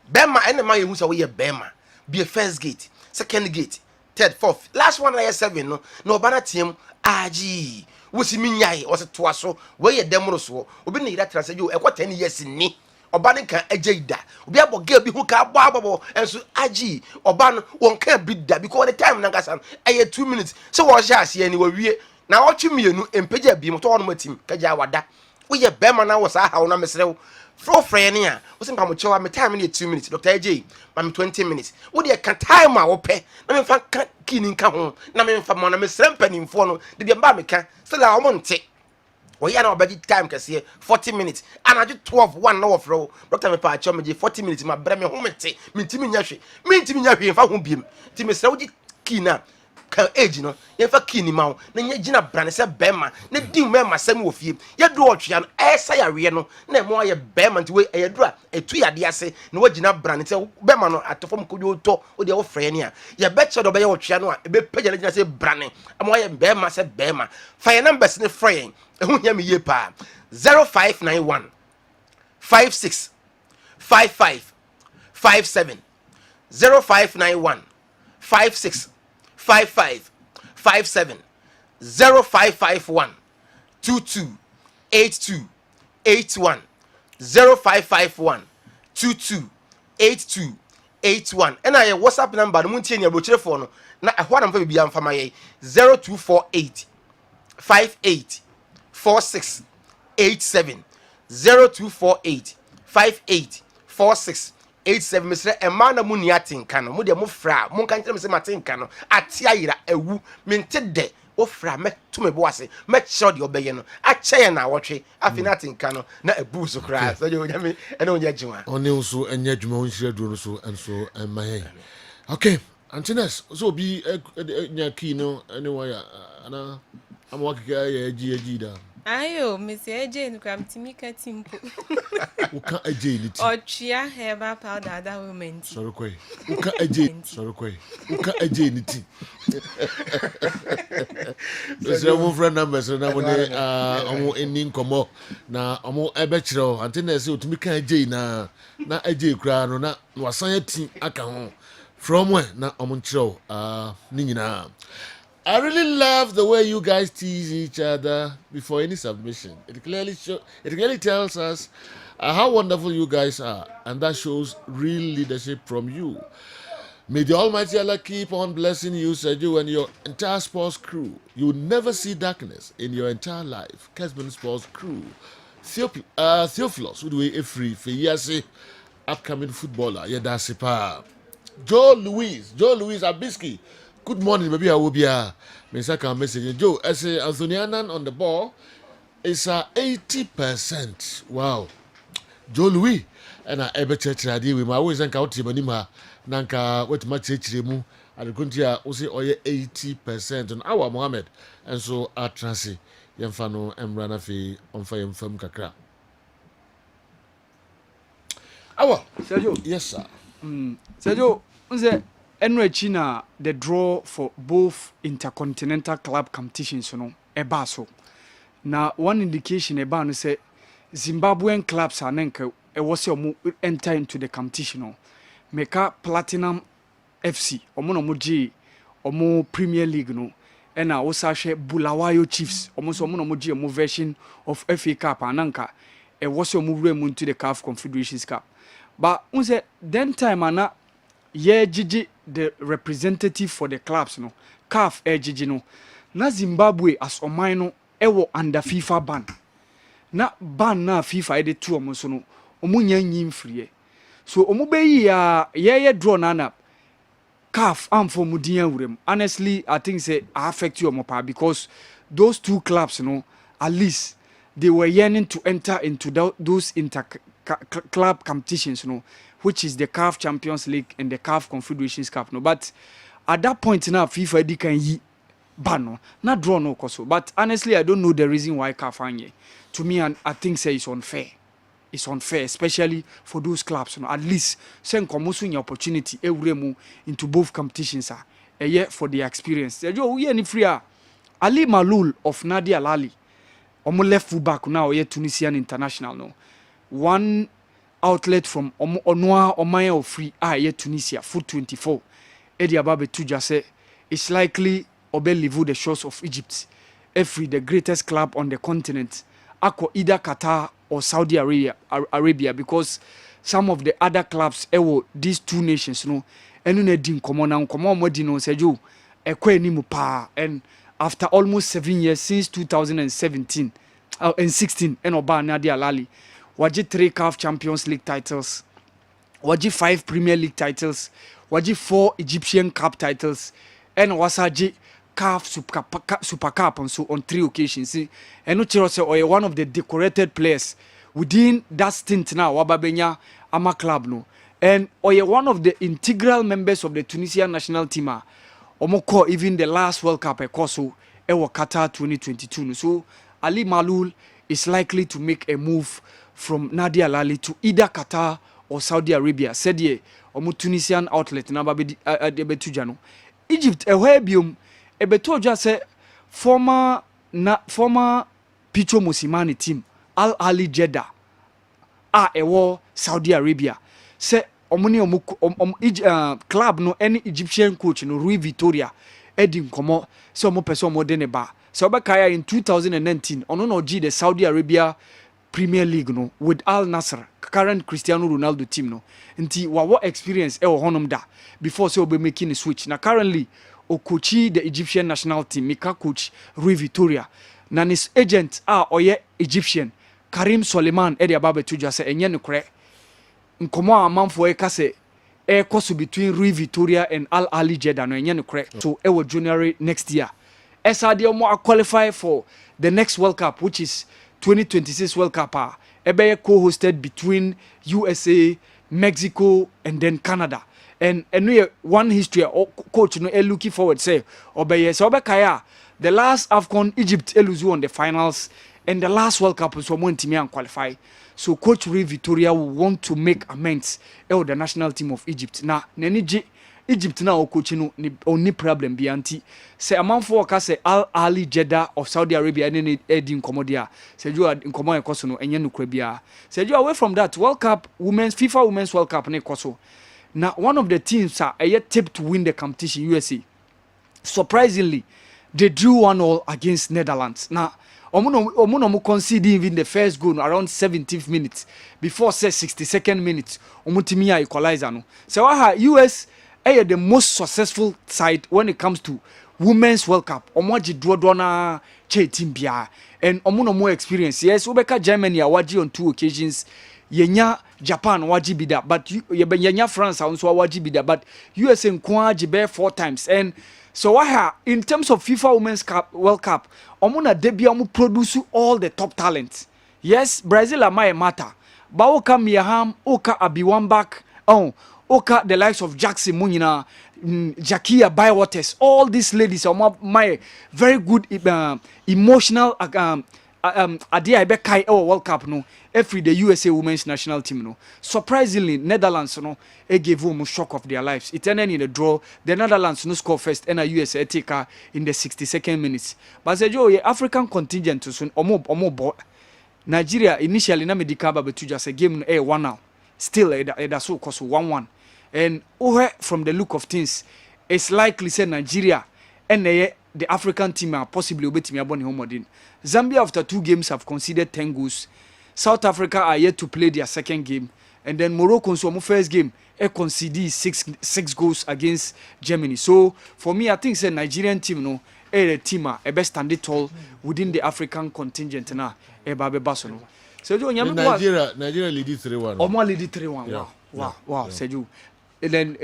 be ma ene ma ye hu se wo ye be ma bie first gate second gate third fourth last one na ye 7 no na oba na tiem aji wosi minyai o se toa so we ye demro so obi ne ira trase jo e kwa 10 years ni oba ne kan ajeida obi aboga bi hu ka abo enso aji oba no won kan bi da because the time na ngasa e 2 minutes so wo sha ase ni wo wie na wo twi mienu empeja bi mo to wono matim ka ja wada wo ye be ma na wo sa ha na mesrew frɛ ne a wo simpa mo chewa me time ne 2 minutes Dr. AJ ma me 20 minutes wo de ka time a wo pɛ na me fa kini nka ho na me fa mo na me srempanimfo no de bia ba me ka so la wo monte wo ya na obedi time kase 40 minutes anaje 12 1 na wo frɛ Dr. me pa acho me 40 minutes ma brɛ me ho mete mentimi nya hwe fa ho biem ti me srɛ wo di kina ka age no ye fa kini ma wo na nya gina brane se bema na di mema sem wo fie ye do otwea no esa ya we no na mo ye bema nti we ye do a etu ya de ase na wo gina brane se bema no atofom ko yo to o de wo frɛ ne a ye be che do be ye otwea no a be pagya na gina se brane mo ye bema se bema fa ye numbers ne frɛ ehu nya me ye pa 0591 56 55 57 0591 56 55 57 0551 22 82 81 0551 22 82 81 and I WhatsApp number no muntie ne abotire fo no na ehwa na mfa bia mfa maye 0248 58 46 87 0248 58 46 87 Mr. Emana muni atinka no mo de mo fra mo kan kire me se matinka no ate ayira ewu mente de o fra me to me boase me kire de obeye no ache na wotwe afina atinka no na ebu so kra so je onyame ene onya jiwa oni nso enya dwuma on hire duro no so enso emaye okay Antinous so bi nya key no anyway ana amwa kika ya ji da Ayo, Miss AJ, Gram Timika Timpo. Uka AJ niti. Or Chia Heba powder that woman. Sorry, kwe. Uka AJ. Sorry, kwe. Uka AJ niti. Sɛ ɔmo frɛ numbers na mo ne ɔmo eni nkɔmɔ na ɔmo ɛbɛkyerɛw ante na ɛsɛ otumi ka agye na agye kura no na wasan ati aka ho from where na ɔmo nkyerɛw ne nyinaa. I really love the way you guys tease each other before any submission. It clearly tells us how wonderful you guys are, and that shows real leadership from you. May the Almighty Allah keep on blessing you, Sergio, and your entire sports crew. You will never see darkness in your entire life. Kessben sports crew. Theophilus, who do we free for years, upcoming footballer. Yedasipa. Joe Louise Abiski. Good morning, maybe I will be a message. Joe, I say Anthony Annan on the ball is 80%. Wow. Joe Louis, and I ever church idea with my always and count him anima. Nanka wet much mu at the country also 80% on our Mohammed, and so our transi Yamfano and Ranafi on fire from Kakra. Our Sergio. Yes, sir. Sergio, China, the draw for both intercontinental club competitions, Ebaso. Now, one indication about say Zimbabwean clubs are nenka was enter into the competition. Meka Platinum FC, omo Premier League no, and I also share Bulawayo Chiefs, almost omo version of FA Cup ananka. It was move to the CAF Confederations Cup. But unse then time ana Gigi the representative for the clubs no CAF Gigi no na Zimbabwe as oman no ewo under FIFA ban na ban na FIFA ede to omo so no omo nya nyim free so omo be ye draw na CAF am for mudin awurem. Honestly I think say affect you omo pa because those two clubs no at least they were yearning to enter into those club competitions, which is the CAF Champions League and the CAF Confederations Cup. But at that point now, FIFA can ban not draw no coso. But honestly, I don't know the reason why CAF anye. To me, I think say it's unfair. It's unfair, especially for those clubs. At least send komusu opportunity every into both competitions. A year for the experience. We any free Ali Malul of Nadia Lali. Omo left fullback now here Tunisian international no. One outlet from Onwa Omaya of free here Tunisia foot 24. Eddie Ababe Tuja say it's likely Obel Livu the shores of Egypt. Every the greatest club on the continent. Ako either Qatar or Saudi Arabia because some of the other clubs these two nations no enu na din komo na komo mo di no seju ekwa ni mu pa and after almost 7 years since 2017 and 16 and Oba Nadia Lali waji 3 CAF Champions League titles waji 5 Premier League titles waji 4 Egyptian Cup titles and wasaji CAF Super Cup and so on 3 occasions and no chiro say one of the decorated players within that stint now wababenya ama club no and one of the integral members of the Tunisian national team Omoko even the last World Cup Ekoso Ewa Qatar 2022. So Ali Malul is likely to make a move from Nadia Lali to either Qatar or Saudi Arabia. Said ye Omo Tunisian outlet na Betujano. Egypt ewebium ebetoja say former Picho Mosimane team Al Ali Jeddah ewo Saudi Arabia. Say club no any Egyptian coach no Rui Vitoria Edim komo so mo person mo de ne ba so obekaya in 2019 ono no the Saudi Arabia Premier League no with Al Nassr current Cristiano Ronaldo team no nti what experience e wo honom da before so obe making a switch na currently o coachi the Egyptian national team Mika coach Rui Vitoria na his agent oye Egyptian Karim Soleiman e de ababe tuja se enye no kre nkomo amanfo e kase course between Rui Vitoria and Al Ali Jeddah no enye no kre so e was January next year SRD mo qualify for the next World Cup which is 2026 World Cup ebe co-hosted between USA, Mexico and then Canada and one history coach no looking forward say obeye so obekaya The last AFCON, Egypt eluzu on the finals, and the last World Cup so one team and qualify. So Coach Ray Victoria will want to make amends with the national team of Egypt. Now, Egypt now coaching no only problem be anti. Say a man for say Al Ali Jeddah of Saudi Arabia and Eddie Komodia. Say you are in Komodia Kosono and Yanu Krebia. Say you away from that World Cup Women's FIFA Women's World Cup ne Koso. Now one of the teams are yet tipped to win the competition USA. Surprisingly, they drew 1-1 against Netherlands. Now Omuno conceded even the first goal around 17th minutes before say 62nd minutes. Omutimia equalizer no. So US the most successful side when it comes to Women's World Cup. Omoji Drodona che team bia and omuno experience. Yes, Ubeka Germany awaji on 2 occasions. Yenya Japan waji bida, but yenya France also waji bida, but USA nkwaji be 4 times. And so in terms of FIFA Women's Cup World Cup, omuna debut omu produce all the top talents. Yes, Brazil amaye matter. Ba oka Miyaham, oka Abiwambak, Oka, the likes of Jackson Munina, Jakia Bywaters, all these ladies are my very good emotional idea I bet Kai World Cup no every the USA women's national team no. Surprisingly, Netherlands no gave them a shock of their lives. It ended in a draw. The Netherlands no score first and a USA take in the 62nd minutes. But say Joe African contingent soon omo Nigeria initially na medical but to just a game 1 now. Still that's so cost 1-1. And from the look of things, it's likely say Nigeria and the African team are possibly obetimi aboni homodin. Zambia after 2 games have conceded 10 goals. South Africa are yet to play their second game, and then Morocco so first game conceded 6 goals against Germany. So for me, I think say Nigerian team no a team a best stand tall within the African contingent na babe basono. So Nigeria lead 3-1. Omo lead 3-1. Wow. Seju. And then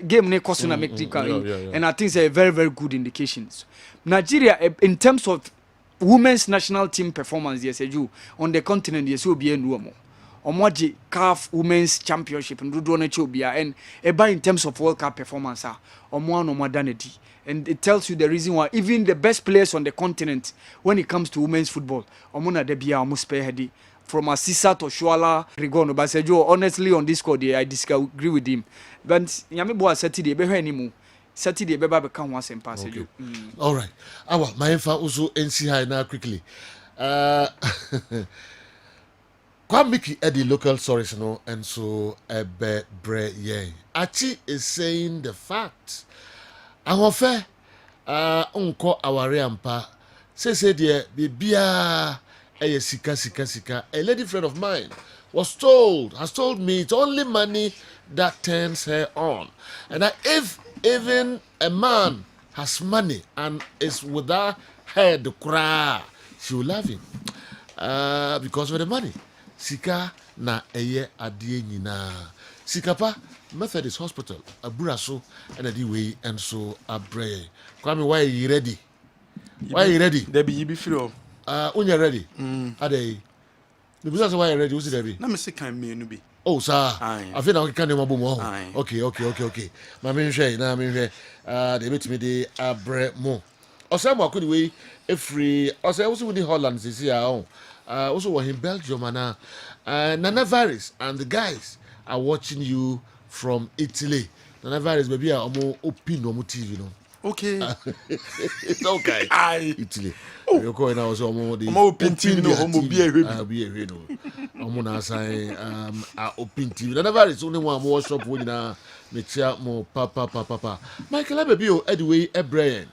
game ne cost na make and I think it's a very very good indications. Nigeria in terms of women's national team performance yes Seju on the continent yes will be enuomo. Omoji CAF Women's Championship and do na chobia and in terms of World Cup performance omo no modernity. And it tells you the reason why even the best players on the continent when it comes to women's football omona de bia almost spearhead from Asisa to Shuala Rigono. But Sejo, honestly, on this code, I disagree with him. But Yamibo Saturday, be anymore. Saturday, be become once and pass. Okay. All right. My info also NC now quickly. Kwamiki at the local source, no, and so ebe bre ye. Achi is saying the fact. Ahofe, unko aware ampa. Say dear, bibia. A sika. A lady friend of mine has told me it's only money that turns her on. And that if even a man has money and is without her to cry, she will love him. Because of the money. Sika na eye adie nyina. Sika pa Methodist Hospital, Aburaso, and a way and so abre. Kwame, why are you ready? There be free. When you're ready, are they? The business why you're ready, who's it ready? Let me see, can me be. Oh, sir, I feel like I can't remember more. Okay. My main share, now, they meet me the abre mo. Or some could we a free, or say also with the Hollands is here. Also, we're in Belgium and Nana Varis and the guys are watching you from Italy. Nana Varis, maybe I'm more open on TV, you know. Okay. It's okay. Italy. You're going out so more the open TV no homo be a no. I'm gonna say open TV. Never is only one more shop when me chia more papa. Michael Abebio anyway Brian.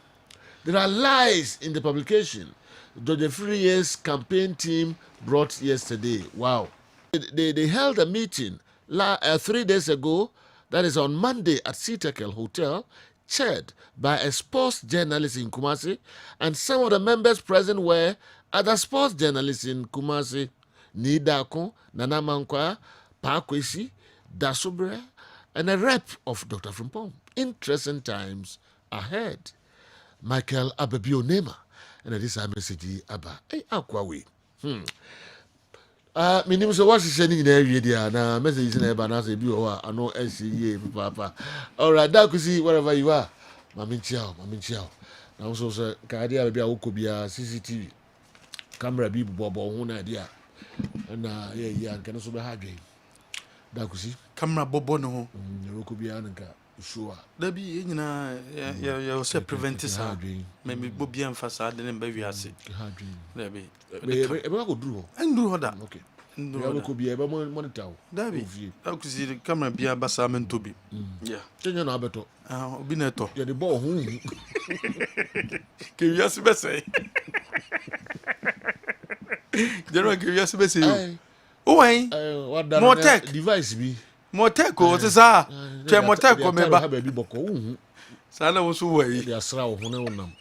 There are lies in the publication. The 3 years campaign team brought yesterday. Wow. They held a meeting 3 days ago, that is on Monday at Seatekel Hotel, chaired by a sports journalist in Kumasi, and some of the members present were other sports journalists in Kumasi, Nidako, Nana Mankwa, Pakwesi, Dasobre, and a rep of Dr. Frimpong. Interesting times ahead. Michael Abebio Nema, and this is message Abba. Hey, Aquawi. My name is what's sending in every day, and message in Eba Nasa Bio, I know SCA, Papa. All right, that could see wherever you are. Mamin Chow. na so say ka dia bia wo ko bia CCTV camera bi bobo ho na dia na ya nke no so be ha dwen da kusi camera bobo no ho wo ko bia nka show da bi nyina ya say prevent sa me bo bia mfasa de ne ba wiase ha dwen da bi e ba ko duru ho nduru ho da okay ya wo ko bia e ba monitor da bi da kusi camera bia basa mento bi yeah tenya na abeto obi na eto ya de ball ho ke wiase be say General ke wiase be say o wan Motec device bi Motec o te sa che Motec ko me ba ha ba bi boko hu sa na wo so wai ya sra wo ho na wonam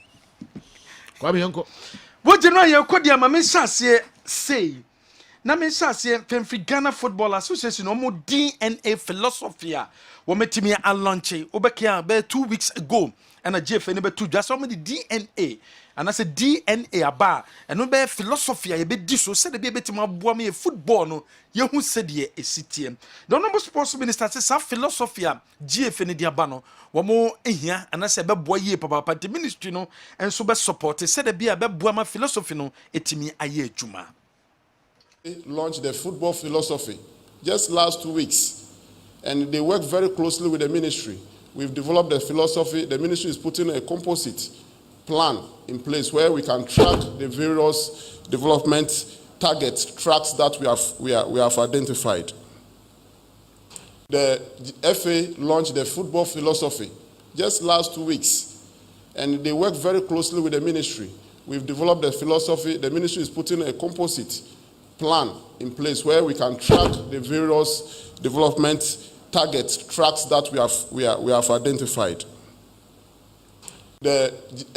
kwa bi yanko wo General ye ko dia ma me hyase say na me hyase Femfri Ghana Football Association o mo DNA philosophy a wo metimi a launch o be kia be 2 weeks ago and a JF ne be to just so the DNA and I said DNA aba and no be philosophy a be di so said be betima aboa me football no ye hu said ye esitiem the honorable sports minister say sa philosophy a GF ne di aba no wo mo ehia and I said be boa ye papa the ministry no and so be support said be boa ma philosophy no etimi aye adwuma. Launched the football philosophy just last 2 weeks, and they work very closely with the ministry. We've developed the philosophy. The ministry is putting a composite plan in place where we can track the various development targets, tracks that we have identified. The FA launched the football philosophy just last 2 weeks, and they work very closely with the ministry. We've developed the philosophy. The ministry is putting a composite plan in place where we can track the various development targets, tracks that we have identified. The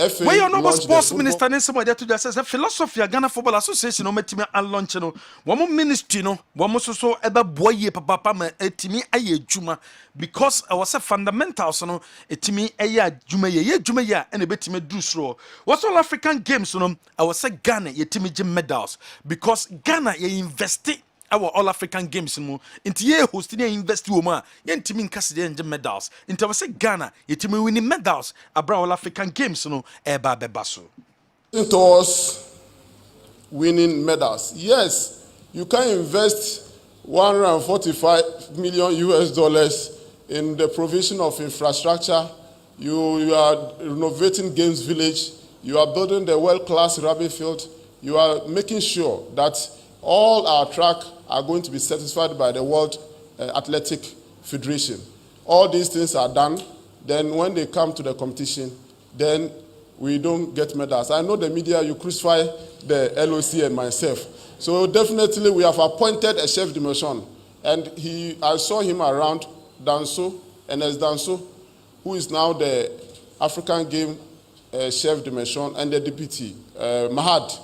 FA where you know sports the minister and somebody to just says philosophy Ghana Football Association no metimi a launch no wo ministry no wo so ebe boye papa ma etimi aye adwuma because I was a fundamentals no etimi aye adwuma ye and ebetimi duru soro was all African games no I was say Ghana yetimi gym medals because Ghana ye invest our all African games no inti ye host ni invest wo ma ye ntimi nkase de nje medals inti I was say Ghana yetimi winning medals abra all African games no eba beba so towards winning medals. Yes, you can invest $145 million in the provision of infrastructure. You are renovating Games Village. You are building the world-class rugby field. You are making sure that all our track are going to be certified by the World Athletic Federation. All these things are done. Then when they come to the competition, then we don't get medals. I know the media, you crucify the LOC and myself. So definitely we have appointed a chef de mission. And I saw him around, Danso, Enes Danso, who is now the African Game chef de mission, and the deputy, Mahad.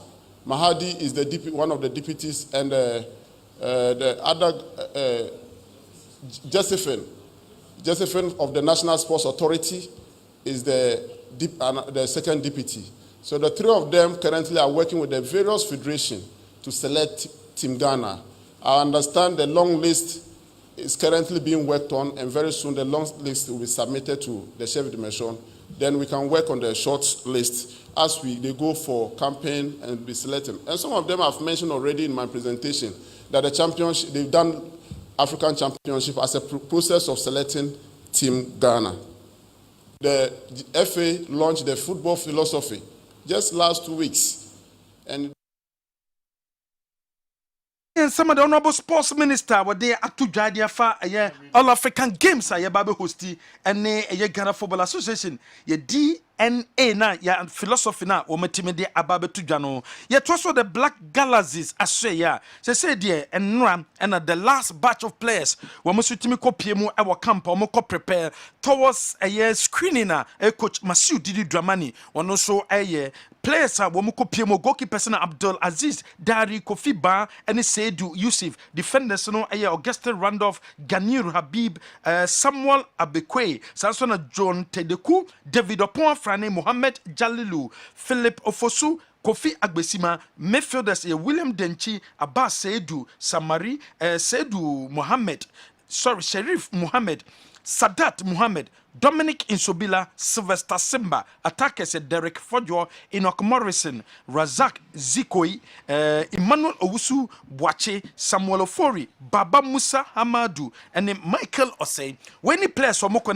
Mahadi is the one of the deputies, and the other, Josephine of the National Sports Authority is the second deputy. So the three of them currently are working with the various federations to select Team Ghana. I understand the long list is currently being worked on, and very soon the long list will be submitted to the chef de mission. Then we can work on the short list as they go for campaign and be selected. And some of them I've mentioned already in my presentation that the championship, they've done African Championship as a process of selecting Team Ghana. The FA launched the football philosophy just last 2 weeks, and some of the honorable sports minister were there at Tujadia for all African games. I baby hosty and a Ghana Football Association. Ye DNA na ya philosophy na o metime de ababe Tujano. Ye also the Black Galaxies aswe ya. Se say there and the last batch of players we must timi ko piemu e wo camp o mo ko prepare towards a year screening na coach Masiu Didi Dramani ono so players are Womuko goalkeeper Abdul Aziz, Dari Kofi Ba, and Seidu Yusuf, defenders no Augustin Randolph, Ganir Habib, Samuel Abekwe, Sansona John Tedeku, David Opon Frane Mohammed Jalilu, Philip Ofosu, Kofi Agbesima, midfielders William Denchi, Abbas Seidu, Samari, Seidu Mohammed, Sharif Mohammed, Sadat Mohammed, Dominic Insobila, Sylvester Simba, attackers Derek Fojo, Enoch Morrison, Razak Zikoi, Emmanuel Owusu Boache, Samuel Ofori, Baba Musa Hamadu, and then Michael Osei. When he plays for Moko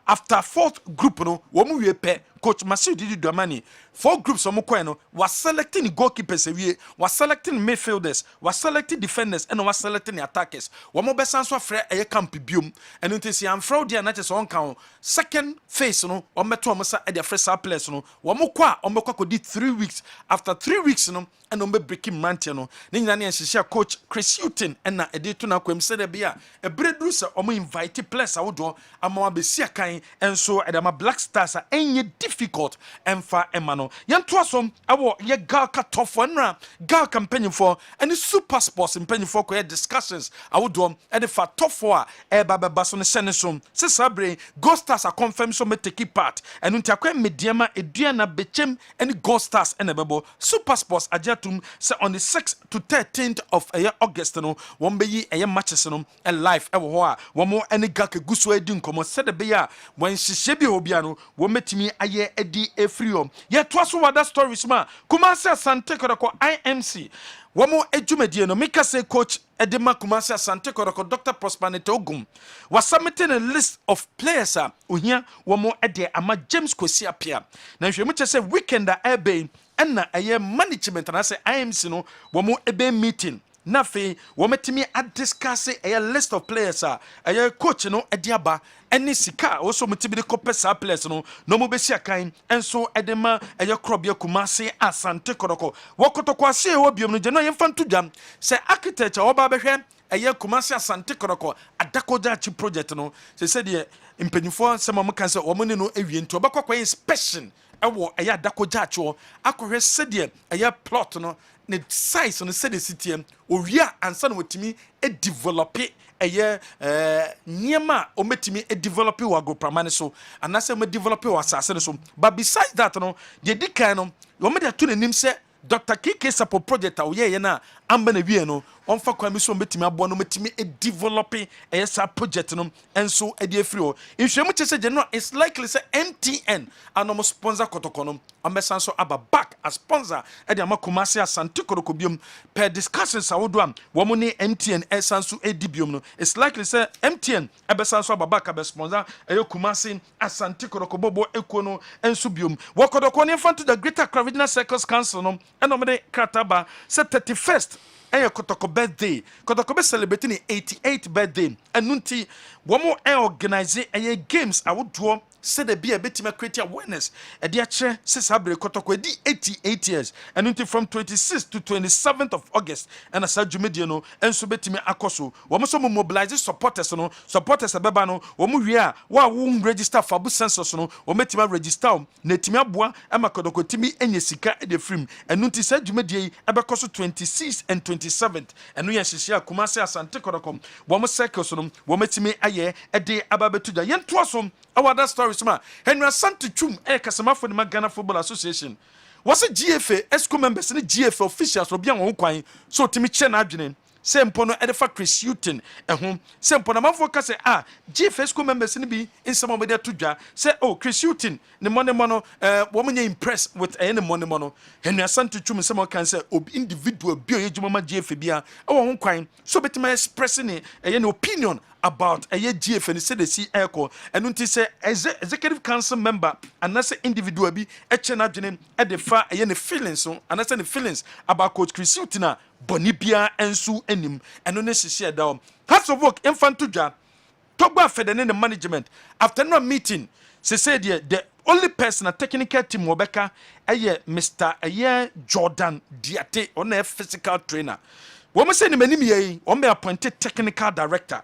after fourth group, no, womu pe Coach Masiu Didi Domani, 4 groups of Mokoeno was selecting goalkeepers, was selecting midfielders, was selecting defenders, and was selecting attackers. One more best answer for a camp bium, and you see, I'm fraud, and that is on count. Second phase, no, on Metomosa at the first place, no, one more qua, on Moko did 3 weeks. After 3 weeks, no, and on breaking Mantiano, Ningani and Shisha coach Chris Hutton, and a detuna quem said a beer, a bread rooster, or more invited place outdoor, a more besia kind, and so at my Black Stars are any difficult and far emano. Yan twasom, awo ye gal ka tough one ra, gal campaign for, and the super sports in penny for discussions. I would do, and if a tough war, baba bason senesum, Sabre, Ghost Stars are confirmed so me take part, and untakwe mediama ediana bechem, and Ghost Stars and a bebo, super sports ajatum, say on the 6th to 13th of August, no, one be a matches, and life, one more any gaka guswe dinkomo, said the beer, when she shebi obiano, wo metimi aye edi efrio. Yet was what that stories ma. Kumasi Asante Koroko IMC. Wamo ejumedie no mika say coach Edema Kumasi Asante Koroko Dr. Prosperity Ogum was submitting a list of players uhia wamo ede ama James Kwesi apia. Na hwe mu say weekend ebe na aye management na say IMC no wamo ebe meeting. Nafe wometimi a discuss a list of players a coach no ediaba any sika also mutibi de kopesa players no mo besia kan enso edema krobia Kumasi Asante Koroko wokotokwa se obiom no je no yemfanto dwam se architecture oba behwe Kumasi Asante Koroko adakoja chi project no se said de impanyfo sema mo kan se omone no ewie nto obakwa inspection ewo adakoja cho akohwe se de plot no ne size no se de city owia ansa na wotimi develop niema ometimi develop wa go pramane so anase me develop wa asase so but besides that no de dikan no wo me de to nanim se Dr. Kike Sapo project ye na amba na wie no onfa kwa mi so metimi abo no metimi develop sa project no enso e de free o nhwemu chese general is likely say MTN anom sponsor kotoko no ambesan so aba back as sponsor e de Kumasi Asante Koroko biom per discussions awodo am wo mo ne MTN esanso edibiom no it's likely say MTN ebesan so aba back abe sponsor Kumasi Asante Koroko bobo ekuo no enso biom wo kodoko ne mfanto the Greater Accra Regional Circles Council no enomede krataba say 31st Kotoko birthday. Kotoko be celebrating 88th birthday. And nunti, womo organize games I would draw. Said the be a bit create awareness. A dear chair says Habre Kotoko di 88 years. And until from 26th to 27th of August. And as a Jumediano and so betime akoso. Womoso mobilize supporters no supporters abebano. Womu wia wa won register for bu census no. Wometima register netimi aboa ama Kotoko timi enye sika e de film. And until sa Jumedie abekoso 26th and 27th. And we yeshia Kumasi Asante Kotoko. Womo circles no wometimi aye e de ababetuja. Yen toasom awada story Henry Asante Chum kasama for the Ghana Football Association. Was a GFA ESCO members in the GFA officials will be on one so Timmy Chen Adjinin. Same pono Edifa Chris Hutton at home. Same pono Mafoka say GFA ESCO members in be in some of their tuja. Say Chris Hutton, the money mono woman impressed with any money mono. Henry Asante Chum someone can say individual bio Jumama GFA bia our own crime. So better my expressing an opinion about a GF and said the sea echo and until say executive council member and that's individual be a chenagin at the far any feelings so and that's the feelings about Coach Chris Hutton Bonibia and Sue Enim and unnecessary down. Hearts of work infantuja Togba fed in the management after no meeting she said the only person a technical team Rebecca Mr. Jordan Diate on a physical trainer. Woman say the many on be appointed technical director,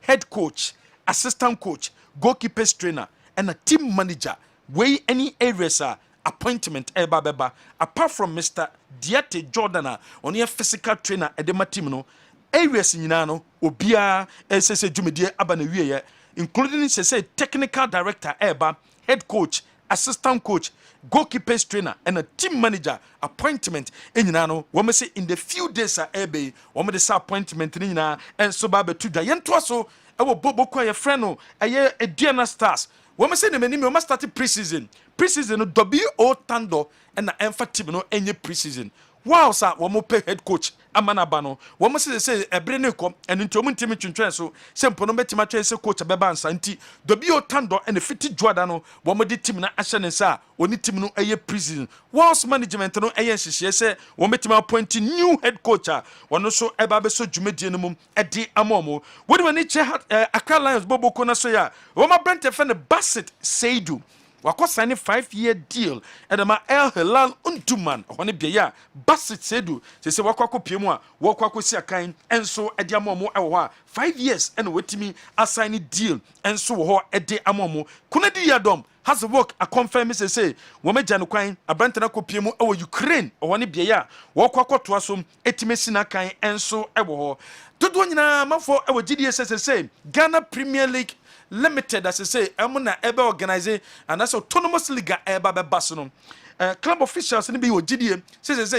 head coach, assistant coach, goalkeepers trainer, and a team manager. Way any areas appointment beba apart from Mr. Diate Jordana on your physical trainer at the team no areas in no obia SSA Jumedie Abanewie including say technical director head coach assistant coach, goalkeepers trainer, and a team manager appointment. In when say in the few days are ebe, when this appointment and so babe to the yentoso, our Bobo Quay friend, a year a Diana Stars. When say the many, we must start preseason. Preseason, W.O. Tando, and the emphatic no any preseason. Wow, sir, one more pay head coach, Amanabano. One must say a Brennicom and into Timothy Trenso, Sempono Metima coach a Beban Santi, W.O. Tando and the fitted Jordano, one more team na Ashan and Sa, one team no a year prison. Whilst management no ANC, say, one metima appointing new head coach, one also a Babeso Jumedianum, a D Amomo. What do I need to Accra Lions Bobo Konasoya? Roma Brent and the Bassett Seidu. Wako sign a 5-year deal and ma El Hilal Untuman on a Bassett Sedu say wako piemwa wako si akain and so edi amomo ewa 5 years and wait me assign a deal and so ho edi amomo kunadi yadom has work a confirm say wome janu kwan abrantana ko piemu ewa Ukraine o ne bia wako to asom etimesi na kan and so ewo ho dodo nyina mafo ewa GDS say Ghana Premier League Limited, as I say, Amuna Ebe organizing and that's autonomous league Eba Basono. Club officials in the GDM says,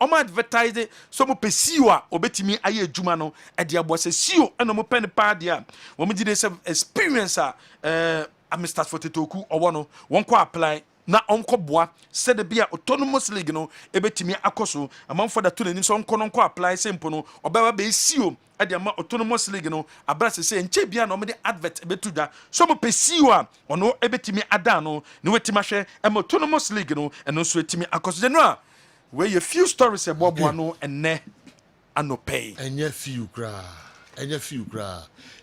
Oma advertising some Pesiwa, Obetimi Aye Jumano, and the was a CEO and no pen padia. When we did this experience, Mr. Fotetoku or one co apply. Na onko boa said the be autonomous league no ebetimi akoso among for the two ni so onko apply simple no obawa be sio e de ma autonomous league no abrase say nche bia no me de advert ebetuda so mo pesio a ono ebetimi ada no ne wetima hwe e ma autonomous league no eno so etimi akoso de no a we a few stories e bobo no enne anopay enye few kra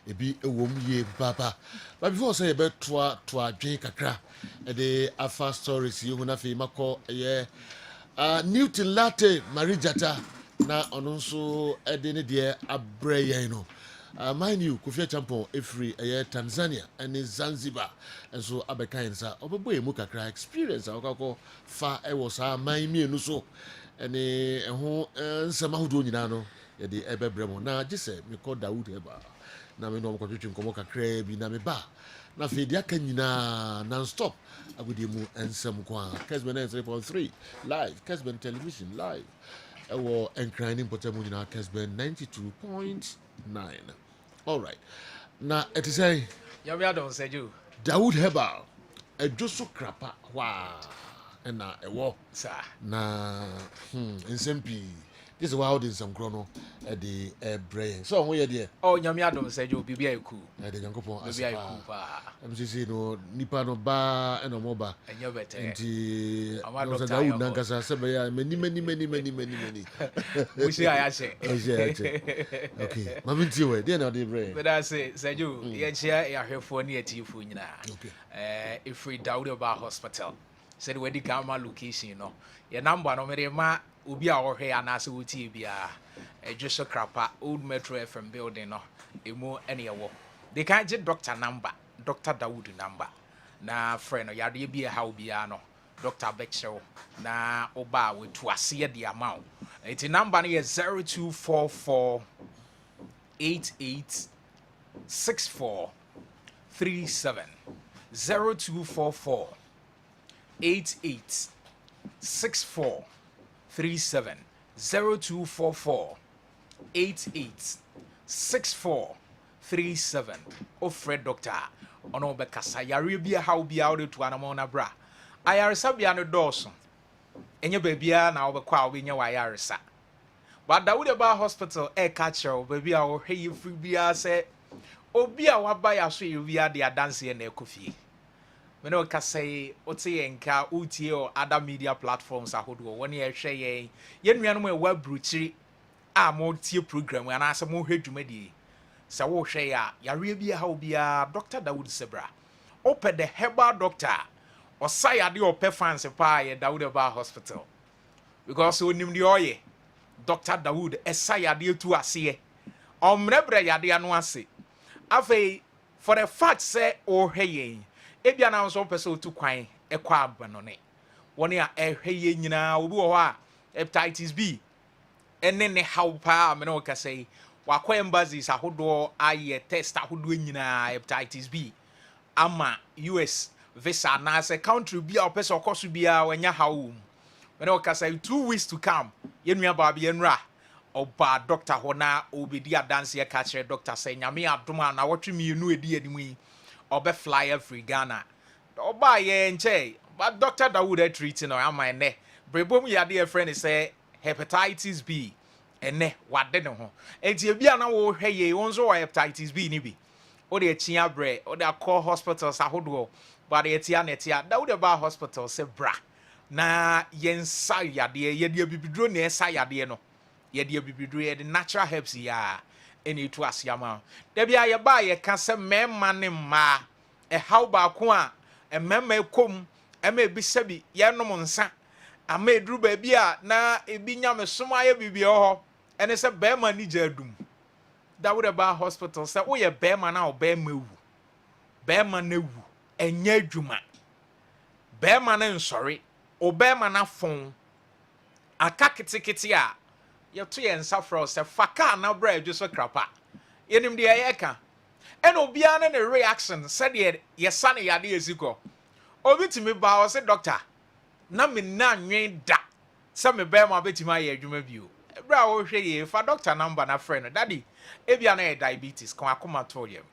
ebi ewom ye baba but before say be to adwen kakra the afa stories you na fe mako Newton Latte Marijata na ono nso de ne de abreye no mind you Kofi Champion every Tanzania and Zanzibar and so abekan sa obeboy mu kakra experience akoko fa was mind me no so ene ho nsema hodo nyina no ye de ebebremo na gise me call Dawood Heba na me no mo kwatwetwe nkomo kakra bi na me ba na fe dia kan nyina non stop agudi mu ensem kwa Kessben 3.3 live Kessben television live ewo enclining potemu nyina Kessben 92.9 all right na it is a ya don say you Dawood Heba ejoso krapa wa na ewo sir na ensempi this is wild in some chrono at the brain. So we are there. Oh, nyame adom say you bibia eku. The Yankopon bibia eku pa. I'm say no nipa no ba and no moba. Enyo bete. Nti no say Dawood nankasa se be ya many. We see I say. Okay. Maminti we there na the brain. But I say you ye chia ya hwefo ne atifo nyina. Okay. If we Dawood Eba Hospital. Said we di Gama location no. Your number no me ma obi a ohwe anase wuti bia Joshua Krapa Old Metro FM building no emu ene ewo they can get doctor number Dr. Dawood number na friend no yade bia ha obia no Dr. Bexel na oba we to ase the amount it number no is 0244 8864 37 0244 8864 37 0244 8864 37 Ofred doctor ono be kasa yare bia how bia wo to anamo na bra ayaresa bia no dawson enye babia na wo be kwa wo be nya wa ayaresa but Dawood Eba Hospital e catch you babia wo hwe free bia se obi a waba ya so ye bia de adanse na ekofie me no ka say otie enka utie o other media platforms ahodo won ye hwe ye nuanom e wa bruchiri a mo tie program ana ase mo hwe dwumadi se wo hwe ya yare bia ha obia Dr. Dawood Sebra open the herbal doctor osaya de ope fans pa ye Dawood Eba Hospital because onim de oye Dr. Dawood esaya de tu ase omrebra yade anu ase afei for the fact say o hwe yen ebia na nso pese otu kwan ekwa abanone woni a ehwe ye nyina obi wo ha hepatitis B enne ne hawpa me no ka say wakwa embassies ahodo aye test ahodo nyina hepatitis B ama US visa na say country bi a opese okoso bia wanya hawo when o kasa 2 weeks to come yenua ba bia nra oba doctor ho na obedi adanse ka kire doctor say nyame adom na wotwe mienu edi animu yi obe fly every Ghana oba ye nche but doctor Dawood treating no am ne brebom yade e friend say hepatitis B ene wade ne ho enti bia na wo hwe ye wonzo hepatitis B ni bi o de chia bre o de call hospitals ahodo but de tia netia Dawood ba hospital say bra na yensa yade ye de bibidro na esa yade no ye de bibidro ye de natural herbs ya eni to asiama da bia ye ba ye ka se mema ne ma e how ba ko a e mema ekom e ma ebisa bi ye nom nsa ama eduru ba bia na ebi nyame soma ye bibi ho ene se bema ni jadum Dawood ba hospital se wo ye bema na obema wu bema na wu enya adwuma bema na nsori obema na fon aka kitikiti a ye to ye nsa fro se faka na bra adwo so krapa yenim de ye ka ena obia na ne reaction said ye sane yade eziko obi timi ba o se doctor na me na nwen da se me bema betima ye adwuma bio bra wo hwe ye fa doctor number na friend daddy ebia na diabetes kon akoma torium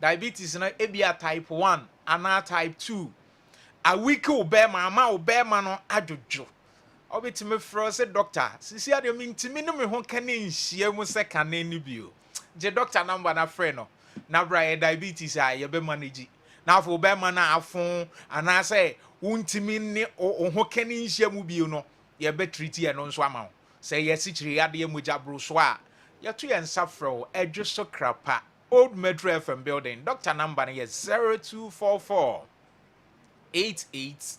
diabetes na ebia type 1 ana type 2 a week obema ama obema no adwojo obetime fro se doctor sisi ade mi ntimi no me ho kane nhia mu se kane ni bio je doctor number na friend no na bra ye diabetes a ye be manage na afo obema na afon ana se untimi ni o ho kane nhia mu bio no ye be treat ye no nso ama se ye sichiri ade mu jabro so a ye to ye nsafro edwo krapa Old Metro FM building doctor number is 0244 88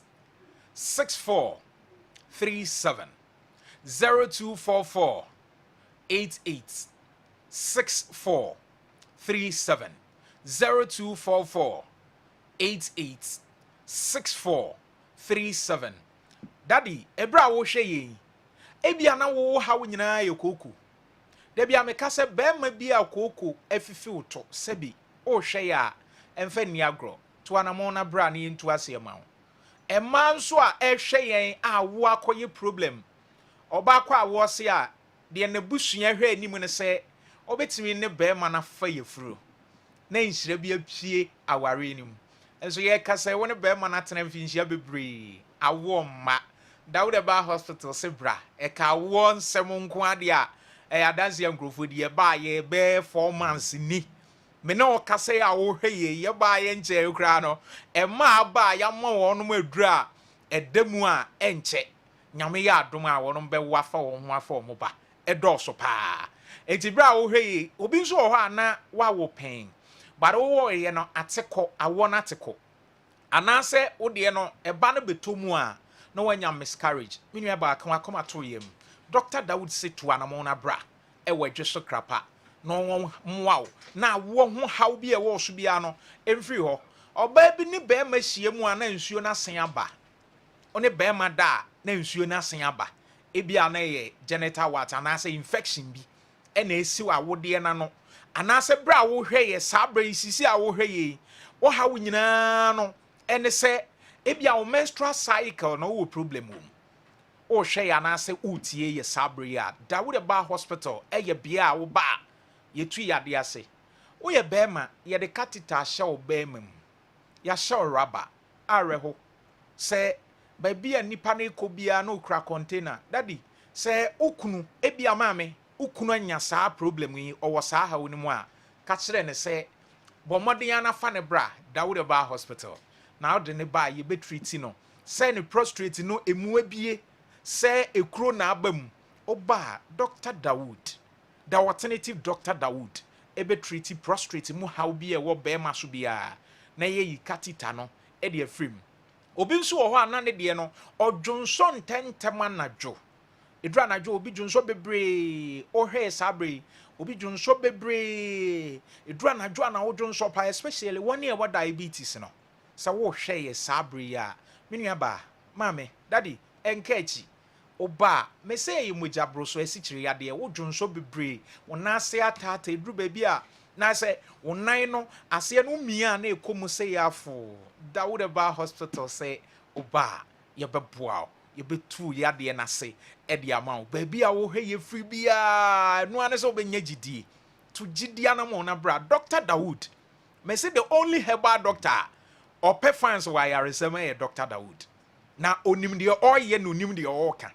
64 37 0244 88 64 37 0244 88 64 37 Daddy ebra wo hwe ye ebia na wo ha wo nyina ye koku da bia me ka se bema bia koku afifi uto sebi o hwe ya emfa ni agro to anamo na bra ne ntu ase ma wo ema nso a ehwe yen a wo akoye problem oba kwa wo se a de na busua hwe anim ne se obetimi ne bema na fa yefuro na nhire bia pie aware anim enso ye ka se wo ne bema na tena mfinhia bebre awo ma Dawood ba hospital se bra e ka wo nsem nko ade a adanse nkrofo di e ba ye be 4 months ni me na o ka se a wo hwe ye ba ye nche kra no e ma ba ya ma wonom adura edemu a enche nyame ya adom a wonom be wafa wo ho afa mo ba e do so pa enti bra wo hwe ye obi nso ho ana wa wo pen but wo ye no ateko awo na ateko anase wo de no e ba no betomu a no wanya miscarriage minua ba kan akoma to yem Dr. Dawood say to anamona bra e wedwe krapa no mwawo na wo ho haw bi e wo so bia no emfiri ho oba bi ni be ma hie mu ana nsuo na sen aba one be ma da na nsuo na sen aba e bia na ye genital water na say infection bi e na esi wa wode na no ana se bra wo hwe ye sabra isisi a wo hwe ye wo haw nyina no ene se ebia o menstrual cycle no wo problem o hwe ya na se utie ye sabre ya Dawood ba hospital eye bia wo ba ye tu ya de ase wo ye bema ye de catheter hye wo bema mu ya hye rubber areho se ba bia nipa na ekobia na okra container daddy se okunu ebia maame okunu anya saa problem yi owo saa ha woni mu a ka kire ne se bomodin ya na fa ne bra Dawood ba hospital na ode ne ba ye be treat no se ne prostrate no emu abie se ekro na abam oba Dr. Dawood the alternative Dr. Dawood ebe treat prostrate mu how bi e wo be ma so bia na ye yi katita no e de afrim obi nso wo ho ana ne de no odwonso ntentem anadwo edru anadwo obi dwonso bebre o hwe sabre obi dwonso bebre edru anadwo ana wo dwonso pa especially one e wa diabetes no sa wo hwe ye sabre ya menua ba mame daddy enkechi oba me say you mujabro so esichiri yade wo dwonso bebre wona se atata edru ba bi a na say unan no ase no mia na ekomu say yafo Dawood Bar Hospital say oba ye beboa ye betu yade na say e de ama wo ba bia wo hwe ye free bia no ane so benya gidi to gidi anamo na bra Dr. Dawood me say the only herbal doctor or pet fans why yaresema ye Dr. Dawood na onim de oye no onim de oka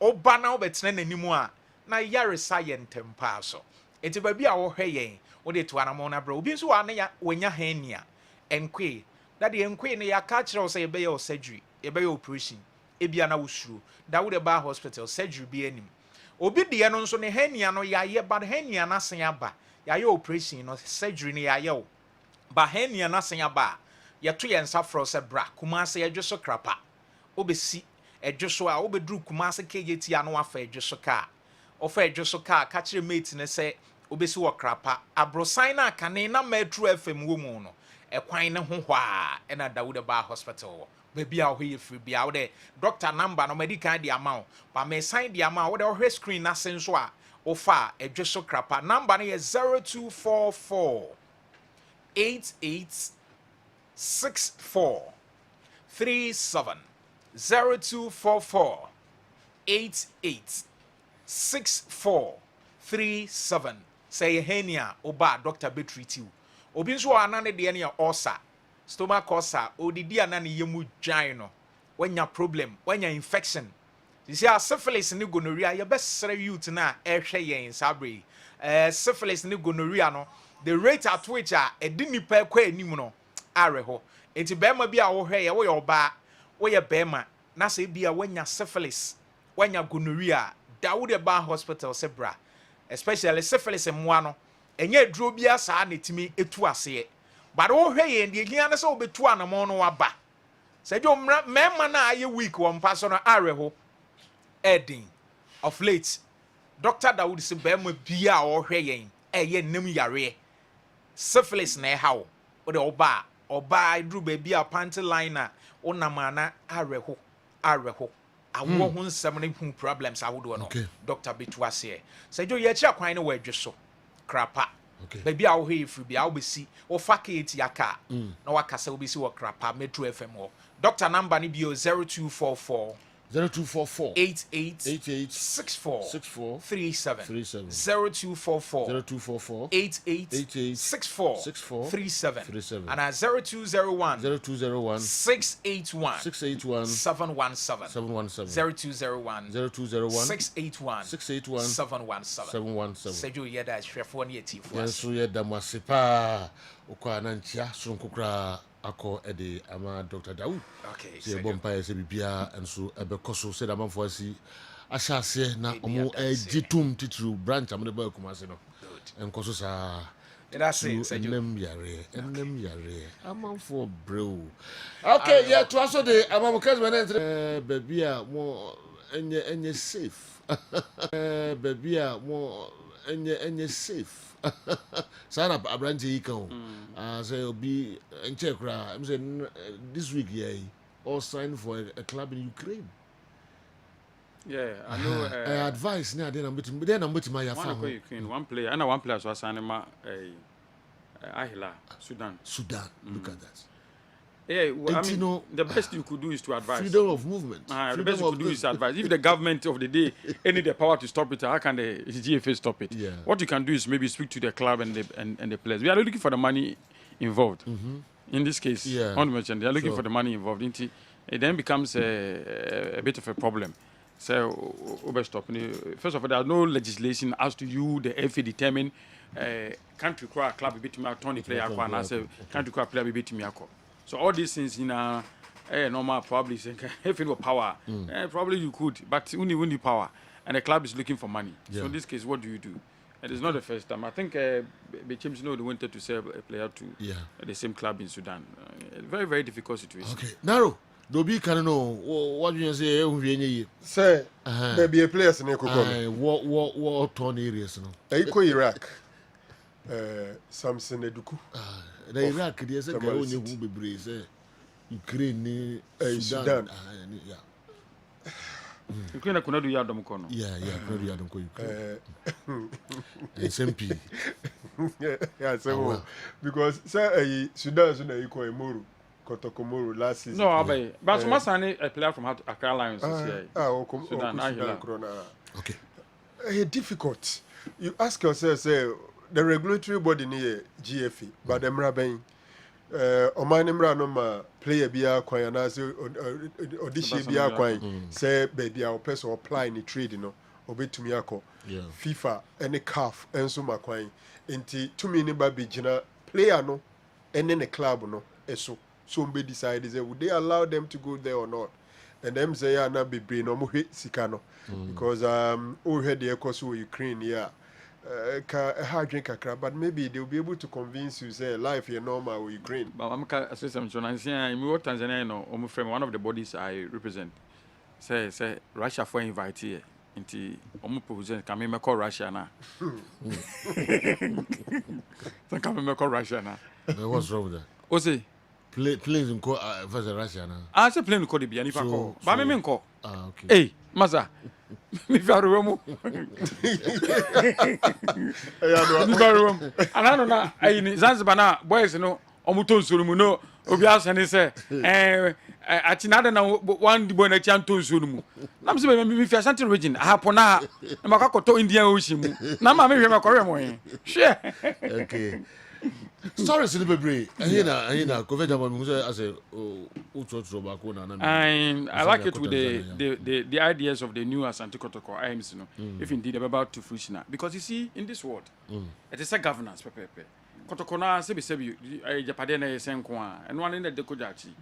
oba na obetena nanimu a na yaresa ye ntempa so enti ba bia wo hwe yen wo de to anamo na bra obi nso wa na ya wanya hania enkwe that the enkwe ne ya ka kire say be your surgery be your operation ebia na wosuro Dawood Bar Hospital surgery bi anim obi de no nso ne hania no ya ye bad hania na sen aba ya ye operation no surgery ne ya ye wo ba hania na sen aba ya to ye nsa fro se bra kuma se ye dwoso krapa obesi edwoso a obedru kuma se KJT ano afa edwoso ka ofa edwoso ka kire mate ne se obesi wo krapa abrosan na kane na metro FM wo mu no ekwan ne ho hwa e na Dawood Bar Hospital baby a ho ye free bia wo de doctor number no medical di amount ba me sign di amount wo de ho screen na senso a ofa edwoso krapa number no ye 0244 8864 37 0244 8864 37 say henia oba Dr. Betreat obi nso anane de ne ulcer stomach ulcer odidi anane yemu dwan no wanya problem wanya infection you see syphilis ni gonorrhea ye besere youth na ehwe yen sabre syphilis ni gonorrhea no the rate at which edi nipa kwa anim no areho enti bema bi a wo hwe ye wo ye oba wo ye bema na se bia wanya syphilis wanya gonorrhea Dawood Bar Hospital sebra especially syphilis mmoa no enye duro bia saa na timi etu ase but wo hwe ye ndie hia na se obetu anamo no waba se jo mema na aye week wo mpa so no areho edin of late Dr. Dawood se bema bia a wo hwe yen eye nem yare syphilis na hawo wo de oba duro ba bia panty liner onamana areho awo ho nsem ne hu problems awodo no Dr. Betuase se jo ye chia kwan ne wadwe so krapa baby a wo he free bia wo besi wo faketi yaka na wakasa wo besi wo krapa Metro FM wo Dr. number ni bio 0244 88 64 37 0244 88 64 37 and 0201 681 717 0201 681 717 Sejo yeda hwefo ne atifo Yeso yeda mwasipa okwa na ntia sonkokra akọ ede ama Dr. Dawood se bompa ese bibia enso ebekoso se da manfo asi ahyase na omo agitum titru branch amde ba kumase no enkoso sa enem yare amanfo bro okay yeah to also the amamo Kessben baby a mo enye safe baby a mo enye safe sana abrante yi kan say obi enche kra I'm saying this week yeah all signed for a club in Ukraine. Yeah, I know. Advice now. Then I'm betting my Ukraine. One player so signing ma Ahila Sudan. Look at that. Yeah, well, I mean, the best you could do is to advise. Freedom of movement. The best you could do is advise. If the government of the day need the power to stop it, how can the GFA stop it? Yeah. What you can do is maybe speak to the club and the players. We are looking for the money involved. In this case, on the merchant, they are looking for the money involved. It then becomes a bit of a problem. So, stop. First of all, there are no legislation as to you, the FA determine country club beat me out, Tony player, and I say country club player beat me out. So all these things in a normal probably if it were power, probably you could, but only when the power and the club is looking for money. So in this case, what do? It is not the first time. I think the teams know they wanted to sell a player to the same club in Sudan. Very, very difficult situation. Okay, Naro, Dobi can know what you say. Say, there be a place in Ekoko. What torn areas? Eko Iraq. Samson Eduku. The Iraq, there's a girl who will be brave. Ukraine, Sudan. Ukraine cannot do Yadom Kono. Yeah, cannot do Yadom Kono. SMP. Yeah, so because say Sudan you call Moru, Kotokomoro last season. No, Abe. But Masani a player from Accra Lions this year. Sudan, Ahila. Okay. Difficult. You ask yourself, say the regulatory body near GFA, but them rabbi. Omani mra no ma player bia kwan na say audition bia kwan say baby a person apply ni trade no obetumi akọ FIFA any CAF enso ma kwan enti tumi ni ba begina player no ene ne club no eso so mbe decide say would they allow them to go there or not, and them say ya na bebre no mo hwe sika no because o hwe de ekoso Ukraine yeah. Hard drink kakra, but maybe they'll be able to convince you say life here normal with Ukraine. But I'm going to say something. I'm saying, Tanzania, no, one of the bodies I represent, say Russia for invite here. Into proposal, can we call Russia now? Can we call Russia now? What's wrong with that? What's it? Planes in call versus Russia now. I say plane call the Biani for call. But I mean call. Okay. Hey, Maza. Me faru room. And I don't know. I Zanzibar na boys no. Omuton surumu no. Obi asani say. Atinada na one di boy na chanton surumu. Na me say me fi Ashanti region. Ahapona. Na makakoto Indian Ocean mu. Na ma me hwe makore mo yin. Share. Okay. Sorry, Silibri. Ahina, Koveja Mamusa as a I like it with the ideas of the new Asante Kotoko IMC, if indeed they're about to fruition now. Because you see, in this world, it is a governance. Kotoko na sebi Japadena Senkwa, and one in the Dekojachi.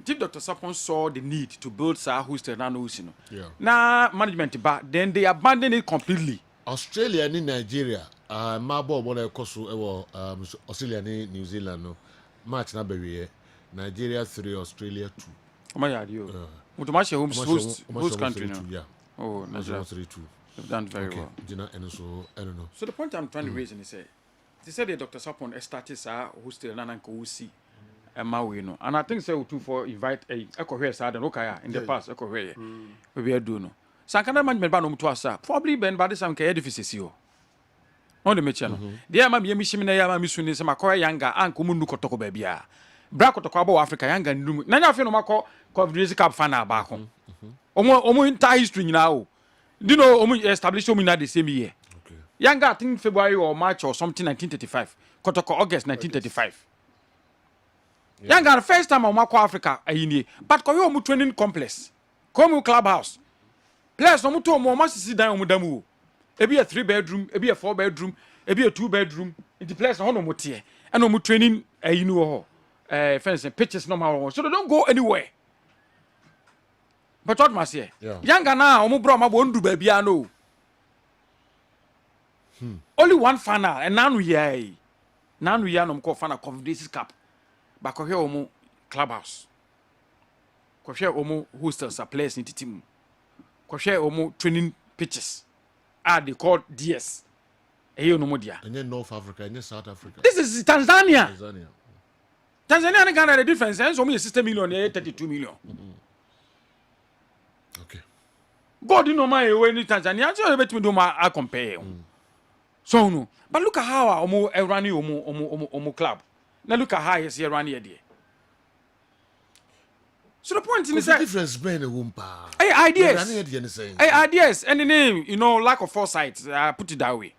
Dr. Sapon saw the need to build Sa hostel na management, but then they abandoned it completely. Australia and Nigeria. Mabo bona koso ewo Australia ni New Zealand no match na bewe Nigeria 3 Australia 2. Oma ya dio. Mutumashi host country no. Yeah. Oh, Nigeria 3-2. They've done very well. Jina and so I don't know. So the point I'm trying to raise is they said that Dr. Sapon started sa hostel na nanko usi Maui no. And I think say too for invite a Ekohwe sa den okaya in the past Ekohwe. We are do no. Sankana management ba no mutu asa. Probably ben ba this am ke edifice o. On the mecha no dia ma mi shimi na ya ma mi suni se makoya yanga anko mu nukotoko ba bia bra kotoko abo Africa yanga ndum na nya afi no makọ Confederations Cup final ba ko omo entire history nyina o do you know omo establish omo na the same year yanga I think February or March or something 1935 kotoko August 1935 yanga the first time omo akọ Africa ayini but ko yo omo training complex ko omo clubhouse players omo to omo masisi dan omo damu ebi a 3 bedroom, ebi a 4 bedroom, ebi a 2 bedroom. In the place no mo tie. And no mo training you know fencing pitches no ma. So they don't go anywhere. But what must say? Younger now, omo bro ma won't do baby no. Only one final and none we are. None we are no call final Confederations Cup. But ko here omo clubhouse. Ko here omo hostels a place in the team. Ko here omo training pitches. They call DS. And then North Africa, and then South Africa. This is Tanzania. Tanzania and Ghana, the difference is only 60 million, 32 million. Okay. God, you know my way in Tanzania, so I bet me do my compare. So no. But look at how Omo Erani Omo club. Now look at how he's Erani idea. So the point is that difference between a wompa. Ideas, and the name, lack of foresight. I put it that way.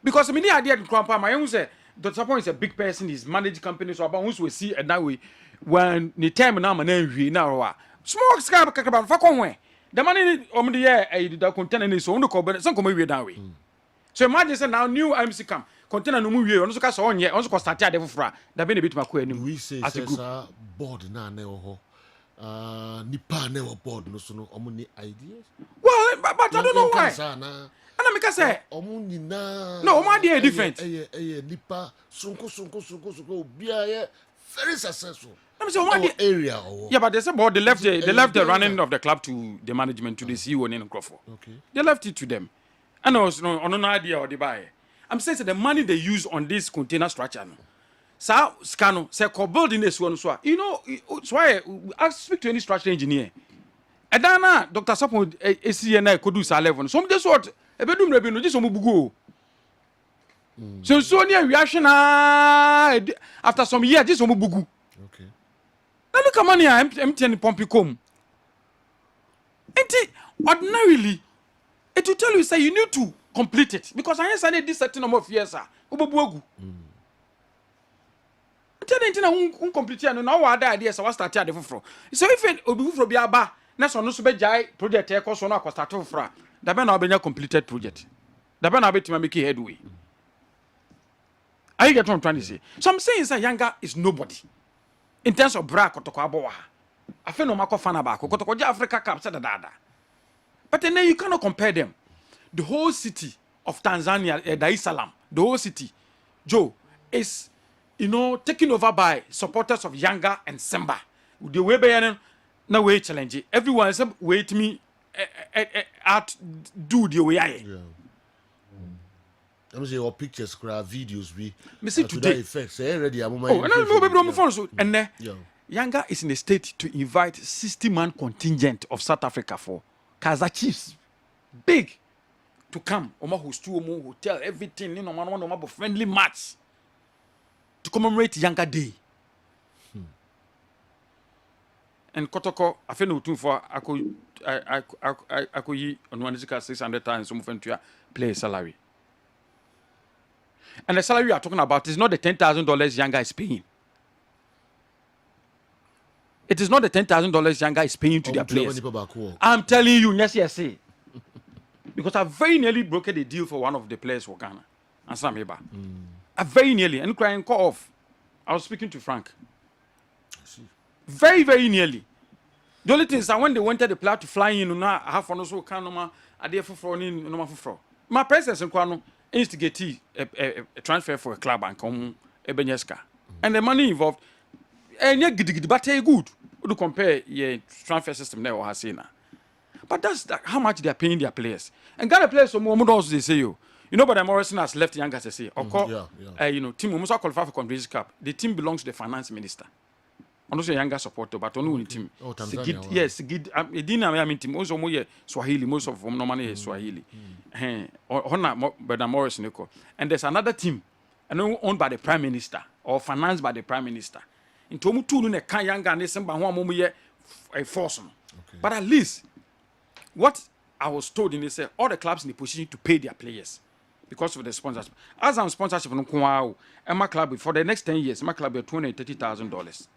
Because many idea to grandpa, my own say, Dr. Sapon is a big person. He's managed companies, so about once we see it that way. When the time now, my name now, small scab cacabam for conway. The money on the year, the container is only covered. Some come away that way. So imagine say now new MC come. Container no movie on so cast on here, on so started devil fra. That been a bit my we say as a board na never nipa never board no so no omuni ideas. Well, but I don't know why. And I make say omuni na no, my idea different. Nipa sunko bia very successful. Let me say one area yeah, but they said about they left the running of the club to the management to the CEO in Crawford. Okay. They left it to them. And I was no idea or they buy. I'm saying the money they use on this container structure. So, scano, say, building this one, so it's why I speak to any structural engineer. And then, Dr. Sapon, ACNI could do sa level. So, this what a bedroom revenue, just on Bugu. So near reaction after some years, just bugu. Okay. Now look at money I'm emptying pumpy comb. Ordinarily, it will tell you say you need to complete it because I need this certain number of years. Ububuogu. Tell you complete it and now what ideas I start at the front. So if it will be from Biaba, next on no jai project I cost on a start from the ben will be a completed project. The ben will be to make headway. I get what I'm trying to say. So I'm saying that Yanga is nobody in terms of bra kotokwabo. I feel no mako fan about kotokwaja Africa Cup said dada. But then you cannot compare them. The whole city of Tanzania, Dar es Salaam, the whole city, Joe, is taken over by supporters of Yanga and Simba. The way by now way challenge. Everyone is wait me at do the way I. Yeah. Let me say your pictures, videos, me see today. Effects. Ready? And then Yanga is in a state to invite 60-man contingent of South Africa for Kaizer Chiefs, big, to come. Oma host hotel, everything. One friendly match to commemorate Yanga Day. And Kotoko, I feel no too for I could on 600 times some to play salary. And the salary we are talking about is not the $10,000 Yanga is paying. It is not the $10,000 Yanga is paying to their players. I'm telling you, yes. Because I very nearly brokered a deal for one of the players for Ghana. And Sam Eba. I very nearly, and crying call off. I was speaking to Frank. Very, very nearly. The only thing is that when they wanted the player to fly in, I have for no so can no idea for no for. My presence in Kwano instigate a transfer for a club and come a Benyeska. And the money involved. And yet, but good. To compare your transfer system there or Hasina. But that's how much they are paying their players. And Ghana players, so more also they say but Morrison has left Yanga to say, team almost qualify for Conference Cup. The team belongs to the finance minister. I'm not a Yanga supporter, but only team. Oh, Tanzania. Yes, I mean team also more Swahili, most of them normally is Swahili. But Morrison, and there's another team, owned by the prime minister or financed by the prime minister. In Tomu Tulu ne kan Yanga and December one ye a force. But at least what I was told in this all the clubs in the position to pay their players because of the sponsorship. As I'm sponsorship and my club for the next 10 years, my club will $230,000.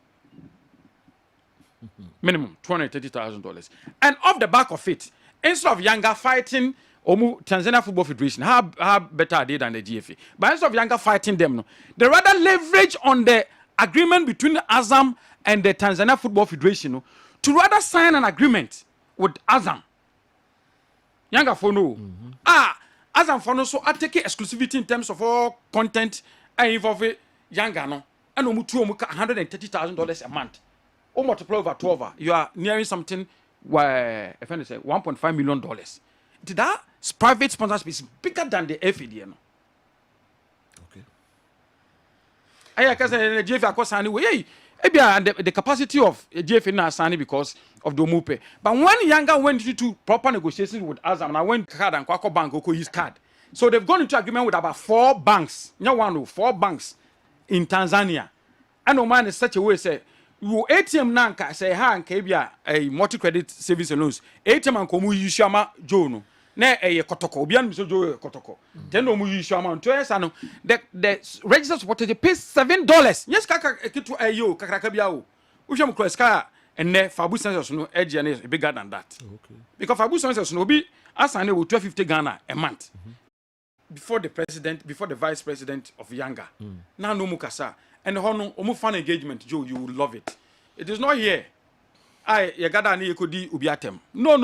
Minimum $230,000. And off the back of it, instead of Yanga fighting Tanzania Football Federation, how better are they than the GFA? But instead of Yanga fighting them, they rather leverage on the agreement between Azam and the Tanzania Football Federation to rather sign an agreement with Azam. Yanga for no. Azam for no, so I take exclusivity in terms of all content and involve Yanga no. And $130,000 a month. Or multiply over 12, you are nearing something where if I say $1.5 million. That private sponsorship is bigger than the FAD. No? I can say the GFA across anyway. The capacity of GFA now signing because of the Mupe. But when Yanga went into proper negotiations with Azam, and I went card and Kwako Bank Oko his card. So they've gone into agreement with about 4 banks. No, 4 banks in Tanzania. And no man is such a way say you ATM nanka say ha and Kabia a multi-credit savings and loans. ATM and Komu Yushama Jono. Ne a kotoko obian so jo kotoko then no mu issue amount to yes ano the registered supporter they pay $7 yes kaka kitu ayo kakraka bia o uhwem cross car and ne fabu sensors no edge and bigger than that because fabu sensors no be asane wo 250 Ghana a month before the vice president of Yanga now no mukasa and hono omu fan engagement Joe you will love it is not here you gather ni ekodi ubiatem no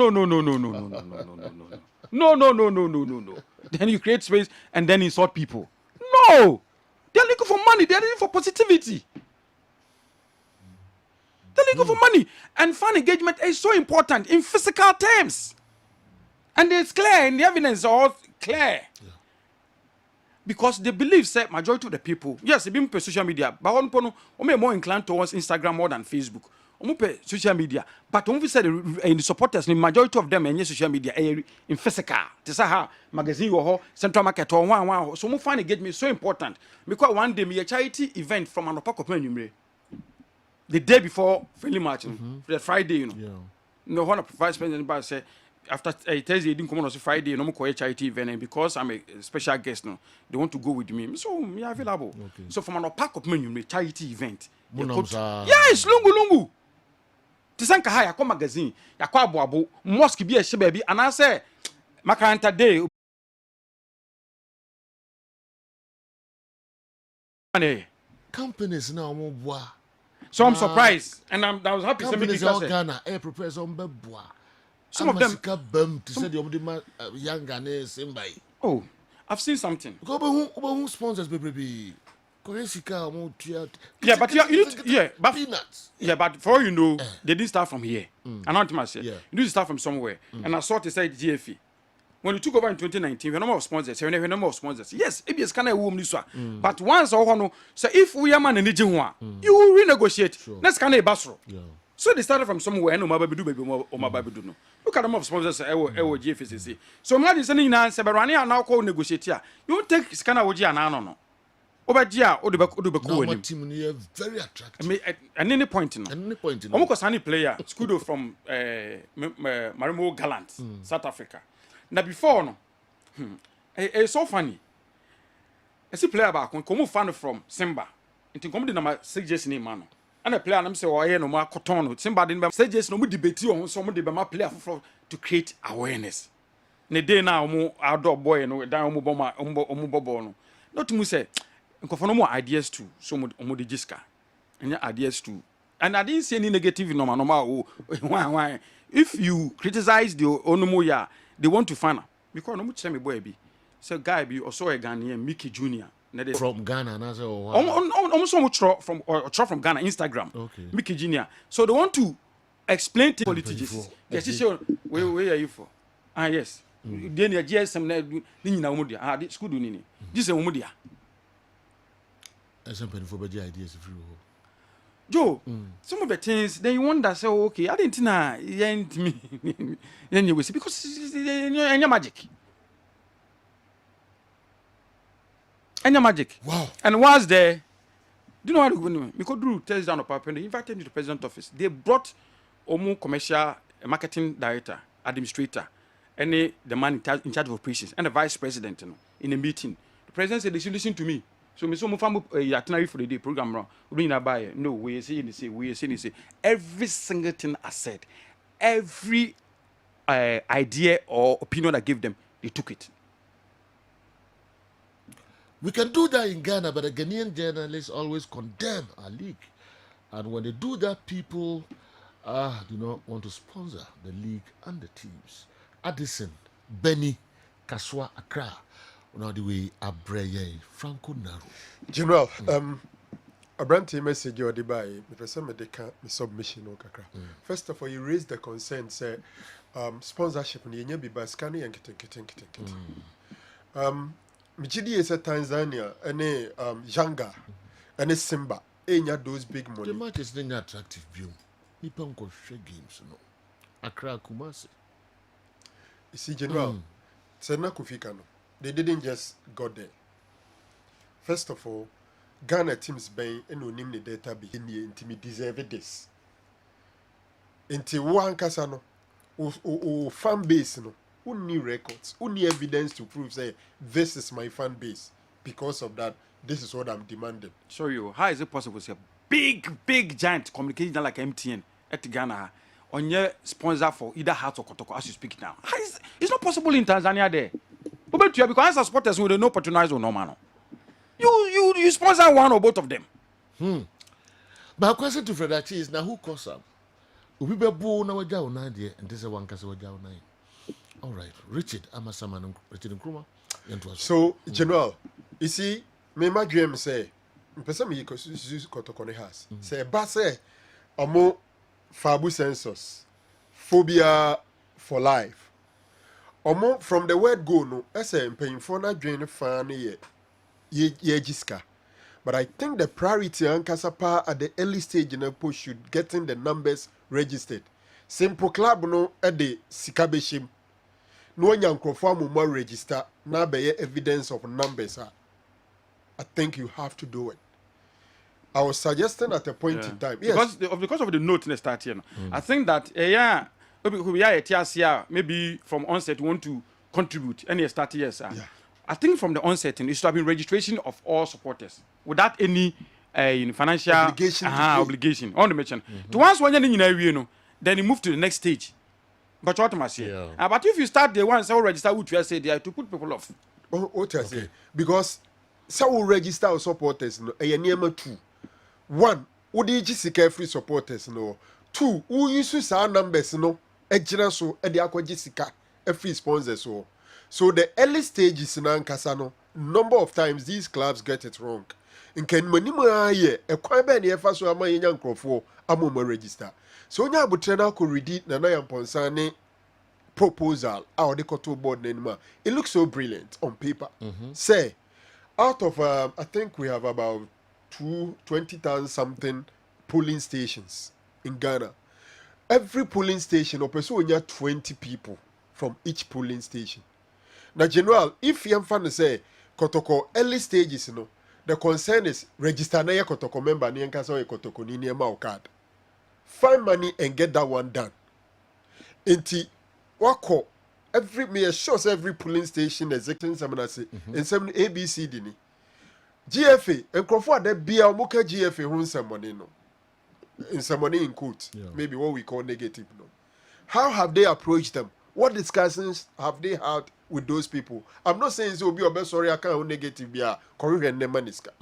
then you create space and then insult people. No, they're looking for money. They're looking for positivity. They're looking for money. And fan engagement is so important in physical terms. And it's clear, and the evidence is all clear. Because they believe that majority of the people, yes, they've been on social media, but one more inclined towards Instagram more than Facebook. omo social media but omo said the supporters the majority of them any social media in physical to say ha magazine wo central market or one so omo find engagement so important because one day me a charity event from an opako anwumre the day before friendly match the Friday no one of vice president by say after Thursday didn't come on Friday no more charity event and because I'm a special guest no they want to go with me so me available so from an opako anwumre charity event yes lungu tisanka ha yakọ magazine yakọ aboabo mosque bi ehye ba bi anase makaranta day companies now mo boa so I'm surprised and I was happy companies all Ghana prepare some beboa some of them to say the omdi young Ghanaians simbai. Oh, I've seen something. Go who sponsors baby. Yeah, but but peanuts. Yeah, but for you know, they didn't start from here. I know what I say. You need to start from somewhere. And I saw to say GFE. When you took over in 2019, we have no more sponsors. We have no more sponsors. Yes, it is kind of woman this one. But once or no, so if we are man in the you will renegotiate. Sure. That's kind of basro. Yeah. So they started from somewhere. No, my baby do baby or my baby do no. Look at the more sponsors. GFE. So my listening now, Seberani are now called negotiate here. You take scanner woji and no. Obadia Odubeku team very attractive. At any point in. Almost any player, Scudo from Marimo Gallant, South Africa. Now before no, it's so funny. I see player back when come fan from Simba. It come the number 6 years name man. And a player I'm say oh no more cotton. Simba didn't 6 years no debate on some de my player to create awareness. Ne day now mo outdoor boy no down mo bomber no. Not to say for no more ideas too. So mo de jiska. And ideas too. And I didn't see any negative in normal. Why? If you criticize the Onomoya, they want to find out. Because no much time boy be. So guy be also a Ghanaian Mickey Jr. From Ghana, and almost from Ghana, Instagram. Okay. Mickey Jr. So they want to explain to politicians. Yes, where are you for? Ah, yes. Then your GSM, Nina, this school, Nini. This is a Mudia. As something for better ideas of you. Joe, some of the things then you wonder, say, okay, I didn't know, then you will see because it's magic. And your magic. Wow. And was there, do you know what we could do? Test down of paper. They invited me to the president's office. They brought Omo commercial marketing director, administrator, and the man in charge of operations, and the vice president in a meeting. The president said they should listen to me. So me so mo famu itinerary for the day program round. We na buy no we say every single thing I said, every idea or opinion I gave them, they took it. We can do that in Ghana, but the Ghanaian journalists always condemn our league, and when they do that, people do not want to sponsor the league and the teams. Addison, Benny, Kaswa, Accra. Now the way Abreye Franco Naro. General, Abranti message you by me person me submission o kakra. First of all, you raised the concern say sponsorship ni enya biba scanning and kitten. Michidi is Tanzania ene Janga ene Simba enya those big money. The match is not attractive view. Nipa nko share games no. Accra Kumasi. You see General, Sena Kufika no. They didn't just go there. First of all, Ghana teams been and name the data be in the intimate deserve this. Into one casano or fan base no, who need records, who need evidence to prove say this is my fan base. Because of that, this is what I'm demanding. So you, how is it possible to say big giant communication like MTN at Ghana on your sponsor for either Heart or Kotoko as you speak now? It's not possible in Tanzania there. But you because as supporters we don't know patronize or no man. You sponsor one or both of them. My question to Fredachi is now who costs up? We be born now jaw na there and this is one case jaw na. All right, Richard Amasaman Richard Nkrumah. So General, you see, me my dream say, person me Kotoko ne has. Say ba say omo fabu census phobia for life. Omo from the word go no, ese mpanyimfo na dwen fan ye jiska. But I think the priority Ankasapa at the early stage in a push should getting the numbers registered. Simple club no at the Sikabeshim. No one young more register now be evidence of numbers. I think you have to do it. I was suggesting at a point in time. Yes. Because of the note in the start here. I think that maybe from onset want to contribute any start years. I think from the onset it should have been registration of all supporters without any financial obligation on the mention. To once when you then you move to the next stage. But what am I saying? But if you start the one so register which you say there to put people off. What I say? Because so register our supporters no two. One, would you just free supporters no? Two, who use our numbers no? Ejina so e de akwa free sponsors so the early stages in Ankasano, number of times these clubs get it wrong. In Ken Manima ye a quite many so ama young crofo amoma register. So nya butrena could read it na ponsane proposal our the koto board nenma. It looks so brilliant on paper. Say out of I think we have about 20,000 something polling stations in Ghana. Every polling station or person 20 people from each polling station. Now, General, if you fan say Kotoko early stages, the concern is register na Kotoko member ni nkasa Kotoko ni niema card. Find money and get that one done. Inti wako every every polling station executing some say and some ABCD ni. GFA and Crawford that be a muka GFA who some money no. In some money in quotes, maybe what we call negative no. How have they approached them? What discussions have they had with those people? I'm not saying it will be a best sorry I can't negative be a Korean nemaniska.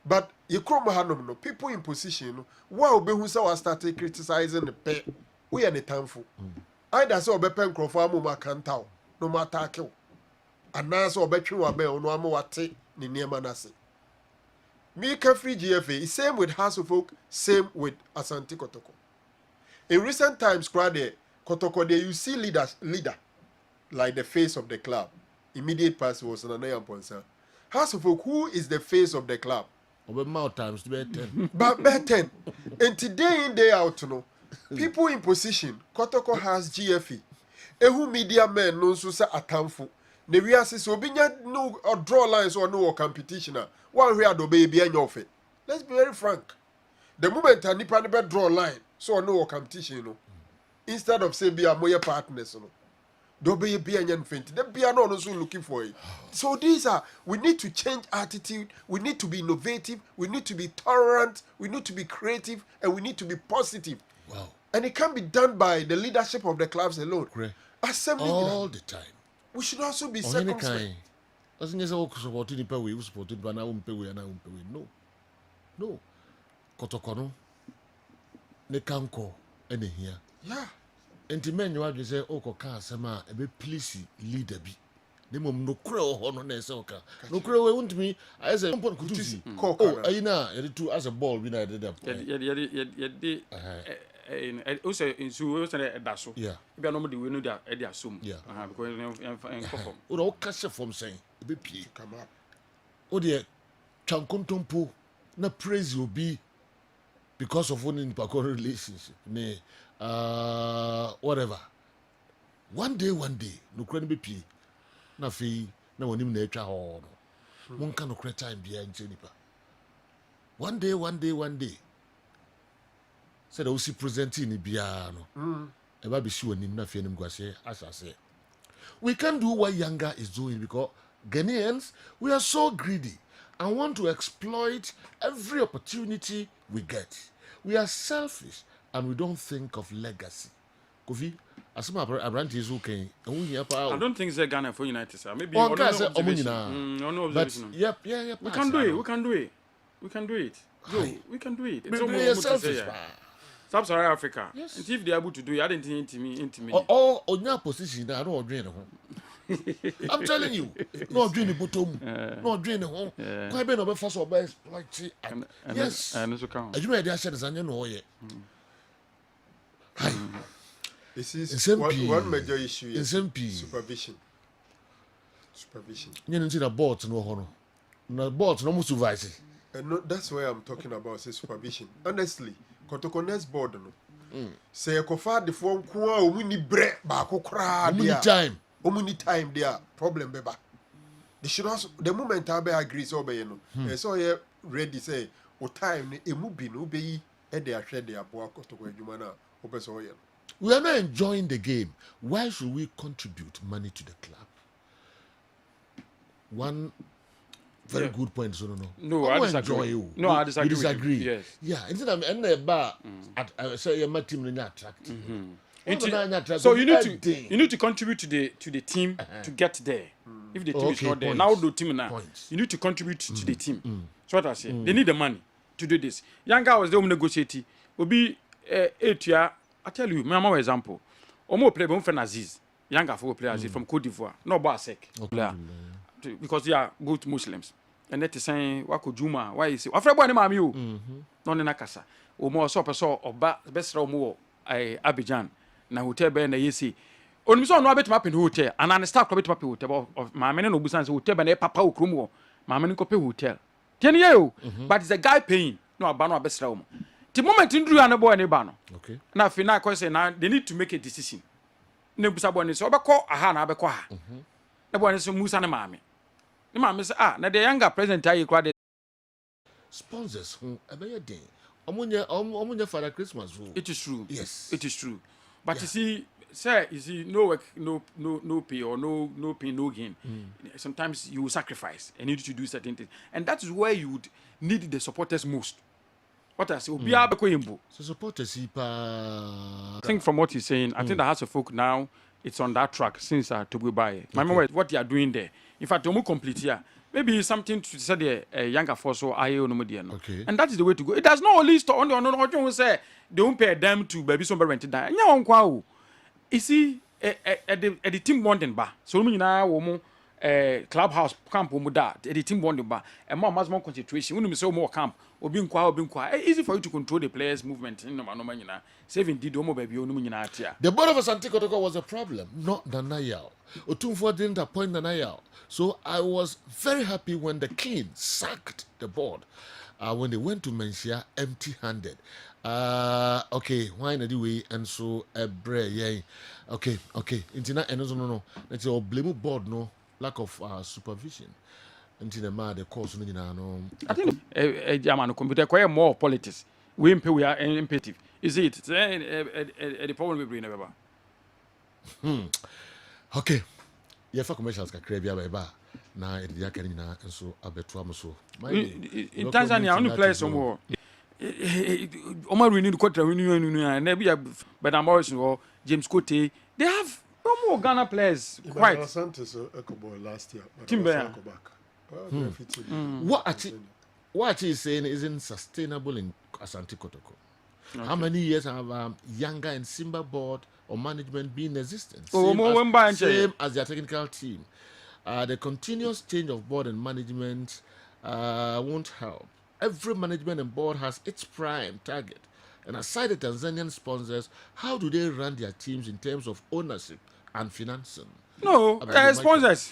But you come no people in position why be who saw started criticizing the pay we are the timeful. Either so be pen Crawford mama can't tell no matter kill. And now so be true abe no amo wate ni nemanase. Me free GFA is same with House of Folk, same with Asante Kotoko. In recent times, Kotoko, there you see leader like the face of the club. Immediate pass was Nanayan Ponsa. House of Folk, who is the face of the club? Over more times, bet 10. But bet 10. And today in, day out, people in position, Kotoko has GFA. Ehu media men no so say atamfo. The reason so be no or draw lines or no competition. One way do baby and your fit. Let's be very frank. The moment a nipa never draw line, so no competition, Instead of say be a more partners, do be and young fit. Then be no also looking for it. So these are we need to change attitude, we need to be innovative, we need to be tolerant, we need to be creative, and we need to be positive. Wow. And it can't be done by the leadership of the clubs alone. Great. Assembly all the time. We should also be circumspect. Doesn't just all supported the way we supported, but now we and no. No. Kotokono. Ne kanko ene here. Yeah. And the men you have to say, oh, Kokasama, a bit please leader be. The mum no crow on the soka. No crow won't me. I say, oh, I know, you as a ball winner did up. Also in so daso. Yeah. Be normally we know that they assume. Yeah. Because in all cash from saying, a bit come up. Oh dear, Chankontompo, na praise you be because of one in Paco relationship. Nay, whatever. One day, no credit be pee. Na fee, na one in nature or no. One can no credit time behind Jenipa. One day. Said I see presenting in Biano. Eba be sure him na fear him go say as I say. We can do what Younger is doing because Ghanaians, we are so greedy and want to exploit every opportunity we get. We are selfish and we don't think of legacy. Kofi, as my brand is okay. I don't think it's Ghana for United, sir. Maybe but yep. We can do it. It's almost selfish. Sub-Saharan Africa. Yes. And if they're able to do it, I don't think intimate. Or on your position, I don't drain home. I'm telling you, no drain the bottom, no drain the home. Quite been over first or best, like, yes. And also count. As you made the ashes and you know it. This is one major issue is SMP supervision. You didn't see the board no honor. No board no supervise. And no, that's why I'm talking about say supervision. Honestly, Kotoko next board no. Say kofa the phone kwa omuni bre ba kokra How many time? Omuni time there problem beba. They should also the moment I be agree so be no. So you ready say o time ni emu bi no be yi e dey ahwe dey aboa Kotoko adwuma na obeso ye. We are not enjoying the game. Why should we contribute money to the club? One very good point. So No, I disagree. No, I disagree. You disagree. Yes. Yeah. Instead of any bar, say your team is not attractive. So you need to contribute to the team to get there. If the team is not there, now the team now. You need to contribute to the team. So what I say, they need the money to do this. Young guy was there negotiating. Will be 8 year. I tell you, my mama example. Omo play from Aziz. Young guy for play Aziz from Cote d'Ivoire. No Basek. Because they are both Muslims. And that is saying, Wako Juma, why is it? After one mammy, you no Nakasa. Omo so person oba best Romo Abidjan. Na hotel be na yesi. Only so no bet map in hotel. And an staff club map hotel of my men no business hotel and papa ukrumo. My men copy hotel. 10 years, but it's a guy paying. No abano best Romo. The moment in Drew and a boy and a banner. Okay. Now, if you now say now, they need to make a decision. No, Busabon is over call a hand, Abequa. The boy is Musa and Mammy. The mammy says, now the younger president, I cried. Sponsors, a better day. Omunya for Christmas. It is true. Yes. It is true. But you see, sir, you see, no work, no pay, or no pay, no gain. Sometimes you will sacrifice and need to do certain things. And that is where you would need the supporters most. What I say, so supporters, I think from what he's saying, I think the House of Folk now it's on that track since Togo Baye. My mom, what they are doing there. In fact, to complete here, maybe something to say the younger force or I okay. And that is the way to go. It does not only stop on say they won't pay them to baby somebody rented that. You see, at the team bonding bar. So we now clubhouse camp muda the team bonding bar and more concentration. We need so more camp. Easy for you to control the players' movement. Saving did baby. The board of Asante Kotoko was a problem, not Nanayao. Otumfuo didn't appoint Nanayao. So I was very happy when the king sacked the board. When they went to Mensia empty-handed. Okay, why not the way and so yeah. Okay. Intina and no. Let's say blame board no lack of supervision. Until the course no. I think a German computer quite more politics. We are imperative. Is it? The problem we bring never. Okay. Yeah, for commercials can create a na the academy and so abetuam so. In Tanzania, only play some more. Omar we need quarter and maybe but I'm also James Cote. They have no more Ghana players. Quite. Santos last year. Timber. What he's saying isn't sustainable in Asante Kotoko. Okay. How many years have Younger and Simba board or management been in existence? Same as their technical team. The continuous change of board and management won't help. Every management and board has its prime target. And aside the Tanzanian sponsors, how do they run their teams in terms of ownership and financing? No, sponsors.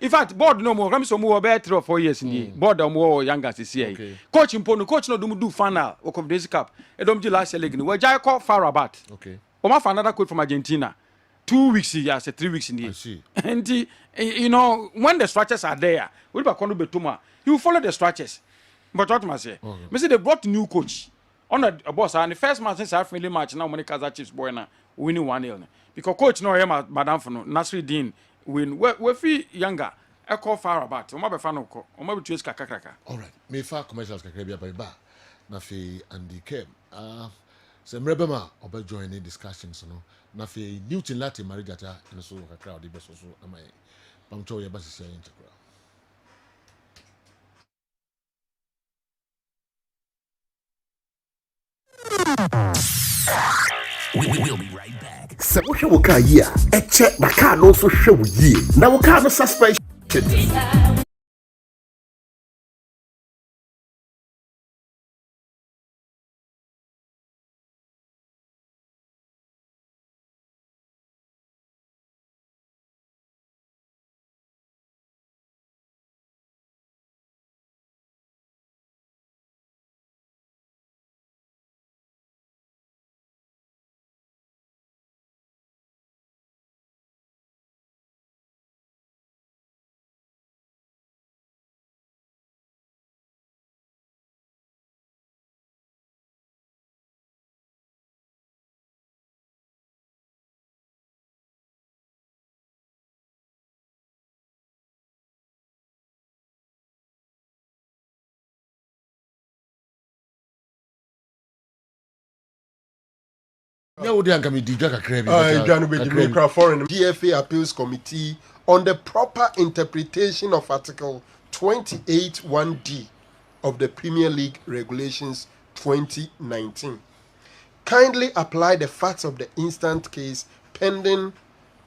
In fact, board no more. Come more about 3 or 4 years in the board or more younger this year. Okay. Coach no do final or Conference Cup. E don't do last leg. We just call Farabat. Okay. Oma for another coach from Argentina. 2 weeks here, 3 weeks in the. I see. And you know when the structures are there, we will Betuma. He will follow the structures. But what must say? Me say they brought new coach. On a boss and the first match since our friendly match now when Kaizer Chiefs boy na winning 1-0. Because coach no here madam for no Nasruddin win we free Younger e call far about o ma be fa no ko o ma be tues kakaka. All right, me fa commercials kakra bia ba na fe Andy Kem se mrebema oba join in discussions no na fe Newton Lati Marijata and so kakra o de be so amai pamcho ye ba sisi yin chakra. We'll be right back. So what you car here? Check my car also show you. Now car no suspension. GFA Appeals Committee on the proper interpretation of Article 28(1)(d) of the Premier League Regulations 2019. Kindly apply the facts of the instant case pending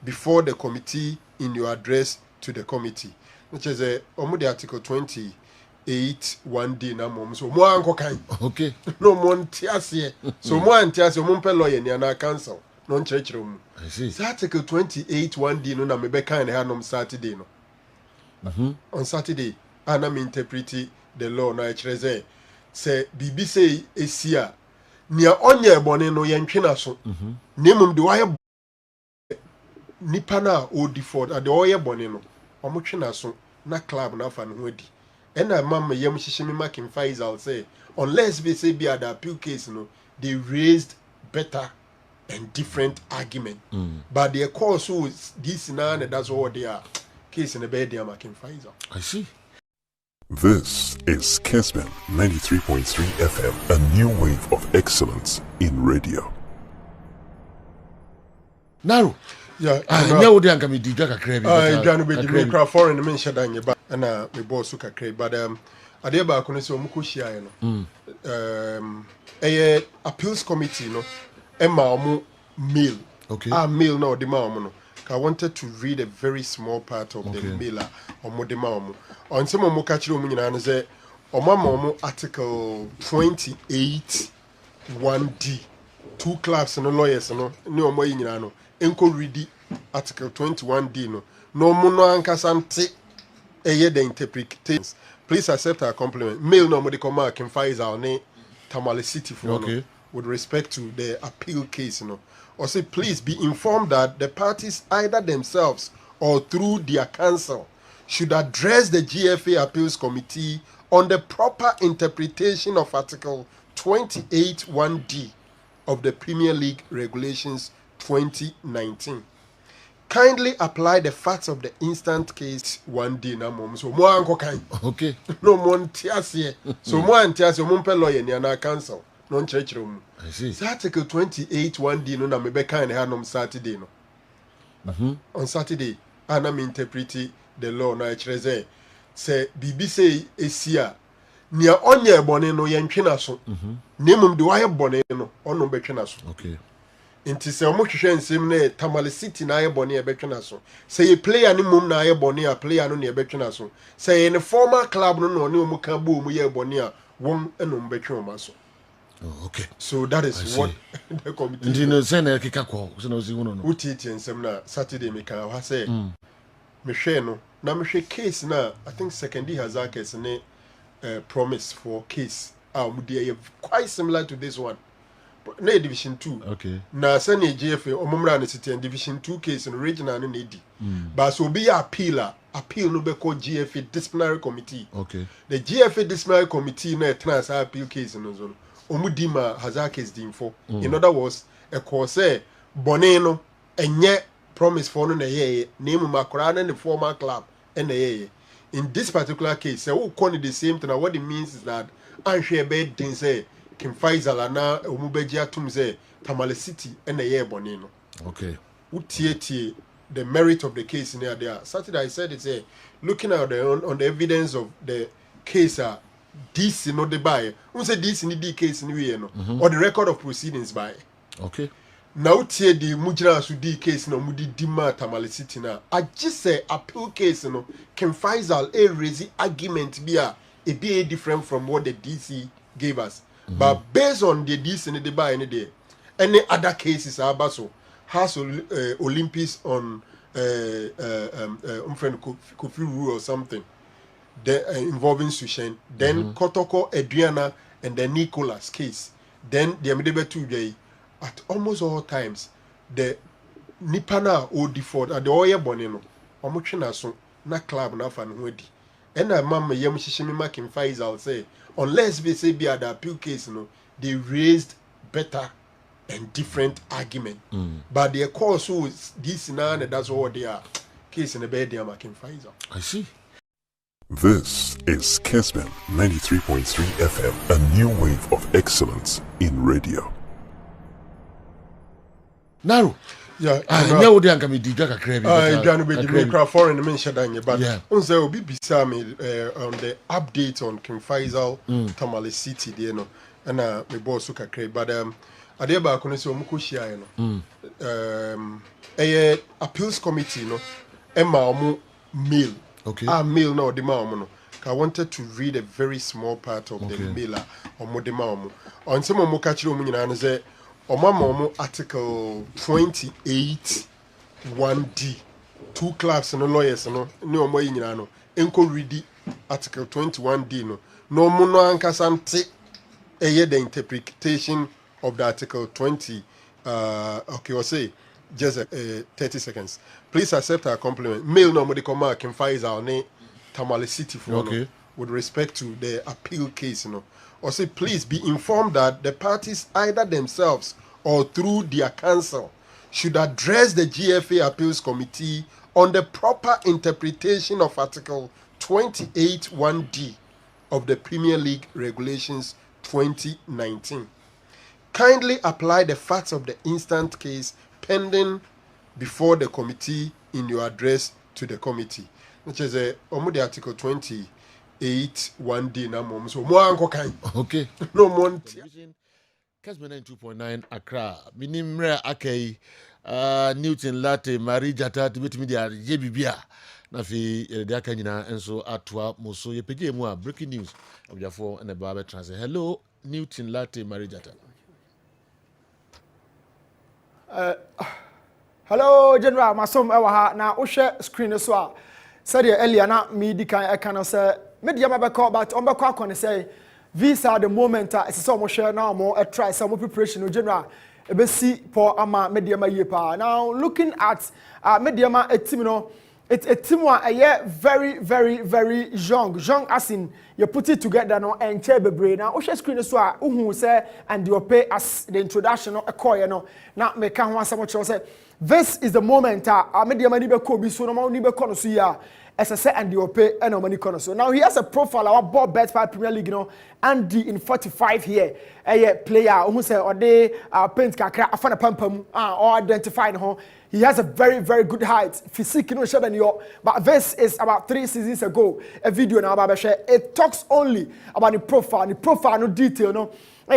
before the committee in your address to the committee, which is the Article 28(1)(d) na mom. So mo anko kan. Okay. No mo ntiase. So mo antiase mo mpe lawyer ni na cancel. No nkyerɛkyerɛ mu. I see. So Article 28(1)(d) no na me be kan ha nom Saturday no. On Saturday, ana me interpret the law na kyerɛ say bibi say esia nia onye bɔne no yɛntwe na so. Nemum de wayɛ nipa na o default ade ɔyɛ bɔne no ɔmo twe na so na club na fa no ho adi. Ɛna mama yam hyehyɛ me making Faisal say unless we say be at the appeal case no they raised better and different argument. But the cause so this now and that's all they are case in the bed they are making Faisal. I see. This is Kessben 93.3 FM, a new wave of excellence in radio. Naru. Yeah, nya wo de anka me di dwa kakra bi. Dwa be di me kra foreign me nhye dan ye ba na me boss kakra but ade ba ko no se omuko hia no. Appeals committee no ema omo mail. Okay. Mail no de ma omo no. I wanted to read a very small part of the mail omo de ma omo. On some omo ka kire omo nyina no say omo article 28(1)(d). Two clubs no lawyers no ne omo yi nyina no enko read article 21(d) no no ankasante eye the interpretations. Please accept our compliment. Mail no mo de come out can Faisal ne Tamale City for no, with respect to the appeal case or say please be informed that the parties either themselves or through their counsel should address the GFA Appeals Committee on the proper interpretation of Article 28(1)(d) of the Premier League Regulations 2019. Kindly apply the facts of the instant case 1D na mom. So mo anko kan. Okay. No mo ntiase. So mo antiase mo mpe lawyer ni na cancel. No nkyerɛkyerɛ mu. I see. So Article 28(1)(d) no na me be kan ha nom Saturday no. On Saturday, ana me interpret the law na kyerɛ say bibi say esia nia onye bɔne no yɛntwe na so. Nemum de wayɛ bɔne no ɔno betwe na so. Okay. Inti se omo hwehwɛ nsɛm na Tamale City na ayɛ bɔne ɛbɛtwe na so. Sɛ ye player ne mum na ayɛ bɔne a player no ne ɛbɛtwe na so. Sɛ ye ne former club no no ne omo ka bo omo yɛ bɔne a wɔn ɛno mbɛtwe omo so. Oh, okay. So that is what the committee. Inti no sɛ na keka kɔ, sɛ na osi wono no. Utieti nsɛm na Saturday me ka ha sɛ me hwɛ no na me hwɛ case na I think secondary Hazakes ne promise for case omo dey quite similar to this one. Na division 2. Okay. Na sene GFA omumra ne city and division 2 case in regional ne di. But so be appeal no be called GFA disciplinary committee. Okay. The GFA disciplinary committee na trans appeal case no zo. Omudima Hazakes din for. In other words, a course bone no enye promise for no na ye name makora na the former club and ye. In this particular case, say who call it the same thing. What it means is that anhwe be din say Kim Faisal na omubeji atum say Tamale City and a year bonino. Okay. Utieti the merit of the case in there. Saturday I said it's looking at on the evidence of the case this no the buy. Who say this in the case in we no or the record of proceedings by. Okay. Now tie the mujra su di case no mudi dima Tamale City na. I just say appeal case no Kim Faisal raise argument be a different from what the DC gave us. But based on the DC and the buy any day, any other cases are baso has Olympics on friend Kofi Rue or something involving Sushen, then Kotoko Adriana and then Nicholas case. Then the Amidebe 2 day at almost all times the Nipana or default at the Oya Bonino, Omuchina so na club na fan wedi. And I mamma yam shishimi making Faisal say unless we say be at the appeal case they raised better and different argument. But their cause so this now and that's all they are case in the bed they are making Faisal. I see. This is Kessben 93.3 FM, a new wave of excellence in radio. Narrow. Yeah, now they are coming to Jack Crabby. Foreign mention Daniel, but also will be beside me on the update on King Faisal Tamale City, you know, and my boss Suka Crab, but I dare back on so Mukushia, you know, a appeals committee, no, Emma mail, mail no, the mom. I wanted to read a very small part of the mailer or Modemamu. On some Mokachi and say, Omamomo article 28 1D. Two clerks and lawyers, no more in Yano. Enko read article 21D, no mono ankasante a year the interpretation of the article 20. Okay, or say just 30 seconds. Please accept our compliment. Mail no Modicoma can find our name. Tamale City for with respect to the appeal case, or say please be informed that the parties either themselves or through their counsel should address the GFA Appeals Committee on the proper interpretation of Article 28 1D of the Premier League Regulations 2019. Kindly apply the facts of the instant case pending before the committee in your address to the committee. Which is the article 28 1D na mom so mo anko kan okay no more Kessben 2.9 Accra minimre akai Newton Latte Marie Jata to betimi dia jebibia na fi de aka nyina enso atoa moso ye pege mu a breaking news obiafo na ba be translate. Hello Newton Latte Marie Jata. Hello General Masom ewa ha na wo hwe screen so a said earlier na me di kan eka no say media mabeka but on beka akone say visa the moment it's so mo share now mo try some preparation general e be see for ama media ma ye pa. Now looking at media ma a team no it's a team wa very young as in you put it together no and chair bebre na wo share screen so a uhu say and you pay as the introduction no ekoye no na me ka ho asamo che say this is the moment media ma ni be ko bi so no ma ni be ko no so ya SSA and the pay and money corner. So now he has a profile our ball bet for Premier League, and in 45 here a player who say or they paint kakra afana pampam or identified he has a very good height physique but this is about 3 seasons ago a video now about share it talks only about the profile no detail no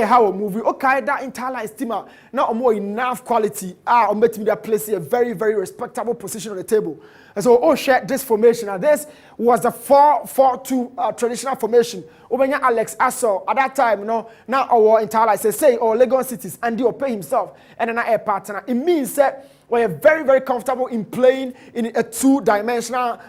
how a movie okay that entire steamer now more enough quality on bet media place a very respectable position on the table. And so, share this formation. Now, this was the 4-4-2 traditional formation. Obenya Alex Asso at that time, now our entire say or Lagos cities and he pay himself and another partner. It means that we're very comfortable in playing in a 2-dimensional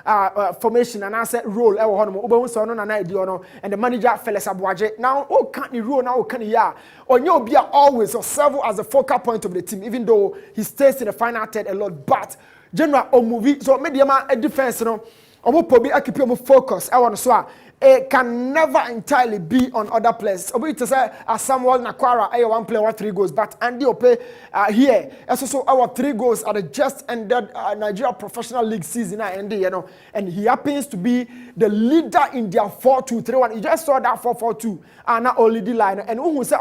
formation and asset role. And the manager Felix Abuaje. Now, can't the role now can ya or be always serve as the focal point of the team, even though he stays in the final third a lot, but. General or movie so media a defense no omo pobi akipio focus I want so it can never entirely be on other players obi to say Samuel Nakwara one player 3 goals but Andy Ope here so our 3 goals are the just ended Nigeria Professional League season and he happens to be the leader in their 4-2-3-1 you just saw that 4-4-2 not only the line and who say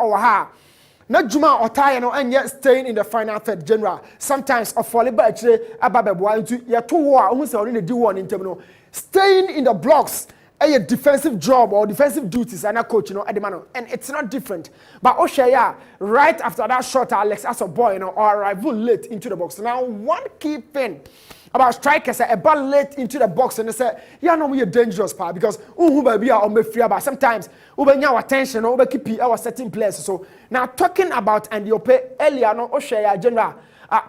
not Juma or Tayano and yet staying in the final third general. Sometimes a volleyball actually ababwa into your 2 war almost already do one in terminal. Staying in the blocks a defensive job or defensive duties and a coach at the man and it's not different. But Oshaya right after that shot Alex as a boy or arrival late into the box. Now one key thing about strikers a ball late into the box and they say yeah no we are dangerous part because baby are on free but sometimes our attention or keep our certain players. So now talking about and you pay earlier no Oshaya general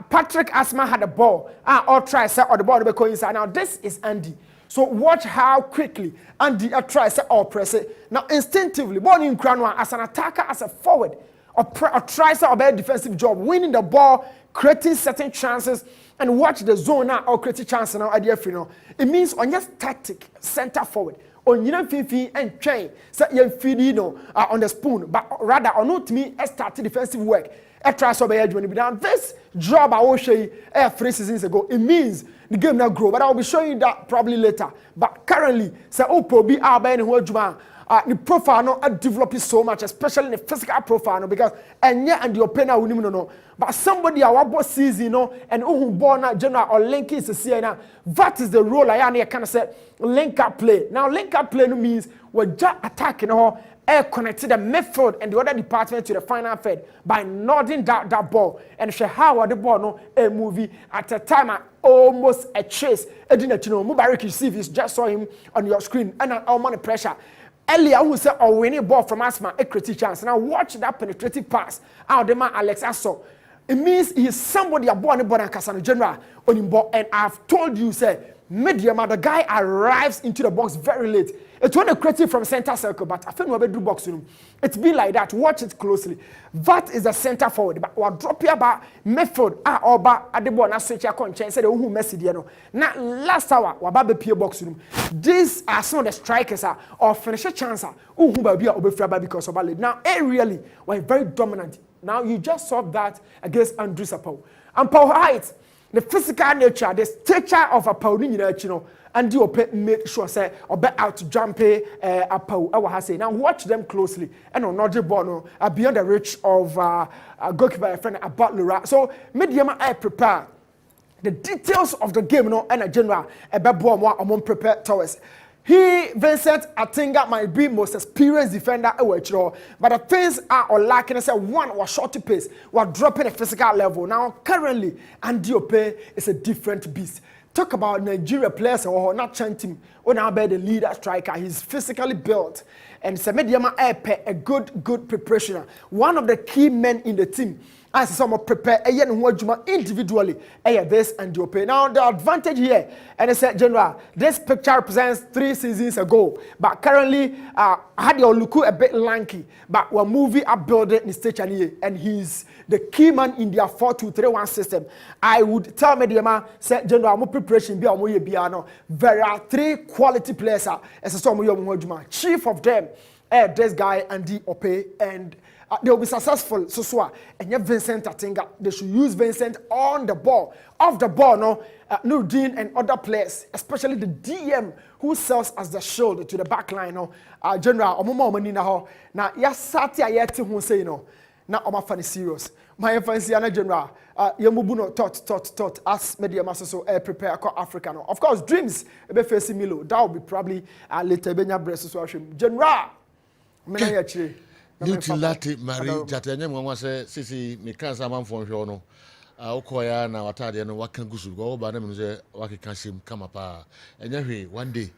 Patrick Asma had a ball or try set or the ball be inside. Now this is Andy. So watch how quickly Andy try set or press it. Now instinctively ball in Kranwa as an attacker as a forward or try set or better defensive job winning the ball creating certain chances and watch the zone now or create chance now idea free now. It means on your tactic center forward on fifi and train set your feed on the spoon but rather or not me start defensive work. Try so by down this job I will show you 3 seasons ago. It means the game now grow, but I will be showing you that probably later. But currently, say Opo be our the profile no develop so much, especially the physical profile no, because and the opener will no. But somebody our season no and who born general or link is a CNA. That is the role I kind of say link up play. Now link up play no means we're just attacking or air connected the midfield and the other department to the final third by nodding that ball and show how the ball no a movie at a time almost a chase. I didn't know Mubarak receive is just saw him on your screen and all money pressure. Earlier who said oh winning ball from Asma a critical chance. Now watch that penetrative pass out the man Alex Asso. It means he is somebody a born and Casano General on him ball and I've told you say medium the guy arrives into the box very late. It's when a creative from center circle, but I think we'll do box room. It's been like that. Watch it closely. That is the center forward. But we'll drop here about midfield. Or back at the ball. Now switch your conscience. Say the who messy no. Now last hour we'll be PA box room. These are some of the strikers or finisher chances. Who be a because of ballet. Now really we're very dominant. Now you just saw that against Andrew Sapau. And Paul Height, the physical nature, the stature of a Paul and you make sure say or bet out to jump a Paul say. Now watch them closely and on Nodri Bono beyond the reach of a goalkeeper friend about Lura. So medium I prepare the details of the game and a general a bebo more among prepared towards. He, Vincent Atinga, might be most experienced defender, but the things are lacking. I said one was short pace, was dropping a physical level. Now, currently, Andy Ope is a different beast. Talk about Nigeria players or not chanting when I bet the leader striker. He's physically built and Semediama a good preparation. One of the key men in the team. As someone prepare individually, this and the open. Now the advantage here, and I said, General, this picture represents 3 seasons ago, but currently had your look a bit lanky, but we're moving up building in stage and he's the key man in their 4-2-3-1 system. I would tell Mediama, said General, more preparation be biano. There are 3 quality players as a chief of them, this guy Andy Ope and. They'll be successful. So and yet Vincent Atinga, they should use Vincent on the ball, off the ball. No, Nurdin and other players, especially the DM who serves as the shield to the back line. No, General Omomo Manina ho. Now yasati ayeti who say no. Now Oma funny serious. My fancy ana General. Yamubuno thought as media master so prepare for Africa. No, of course dreams be facing Milo. That will be probably later Benya Breast so General. Mena yachire. Newton Lati Marie Jatanya Mama says, Sissy, Mikasa man for Jono. Okoya na watadi no wakan gusu go ba na me say wake kansim kama pa. Enye one day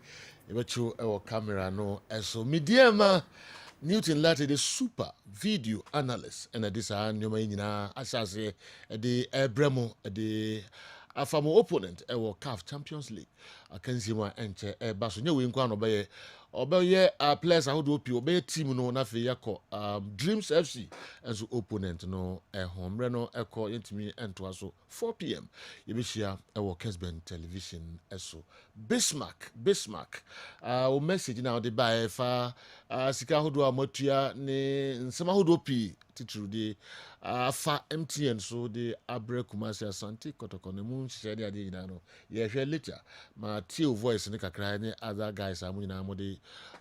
e bechu e camera no eso mediama Newton Lati the super video analyst and this nyoma nyina asase e de ebremo e de afamo opponent e wo CAF Champions League akansima enche e baso nye we nkwa no be obeye players ahodo opi obeye team no na fe yakọ Dreams FC as opponent no homre no ekọ yentimi ento aso 4 p.m. yebehia e wo Kessben television eso Bismarck o message na de ba fa sika ahodo amatua ne nsema ahodo opi titru de afa MTN so de abre Kumasi Asante Kotoko ne mu nhye de ade nyina no ye hwe later ma tio voice ne kakra ne other guys amu nyina mo de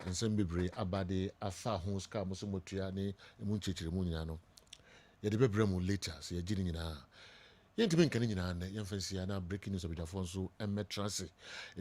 nsem bebre abade afa ho ska mo so motua ne mu nchechire mu nyina no ye de bebre mu later so ye gini nyina yentimi nkane nyina ne yemfansia na breaking news obidafo so emetrase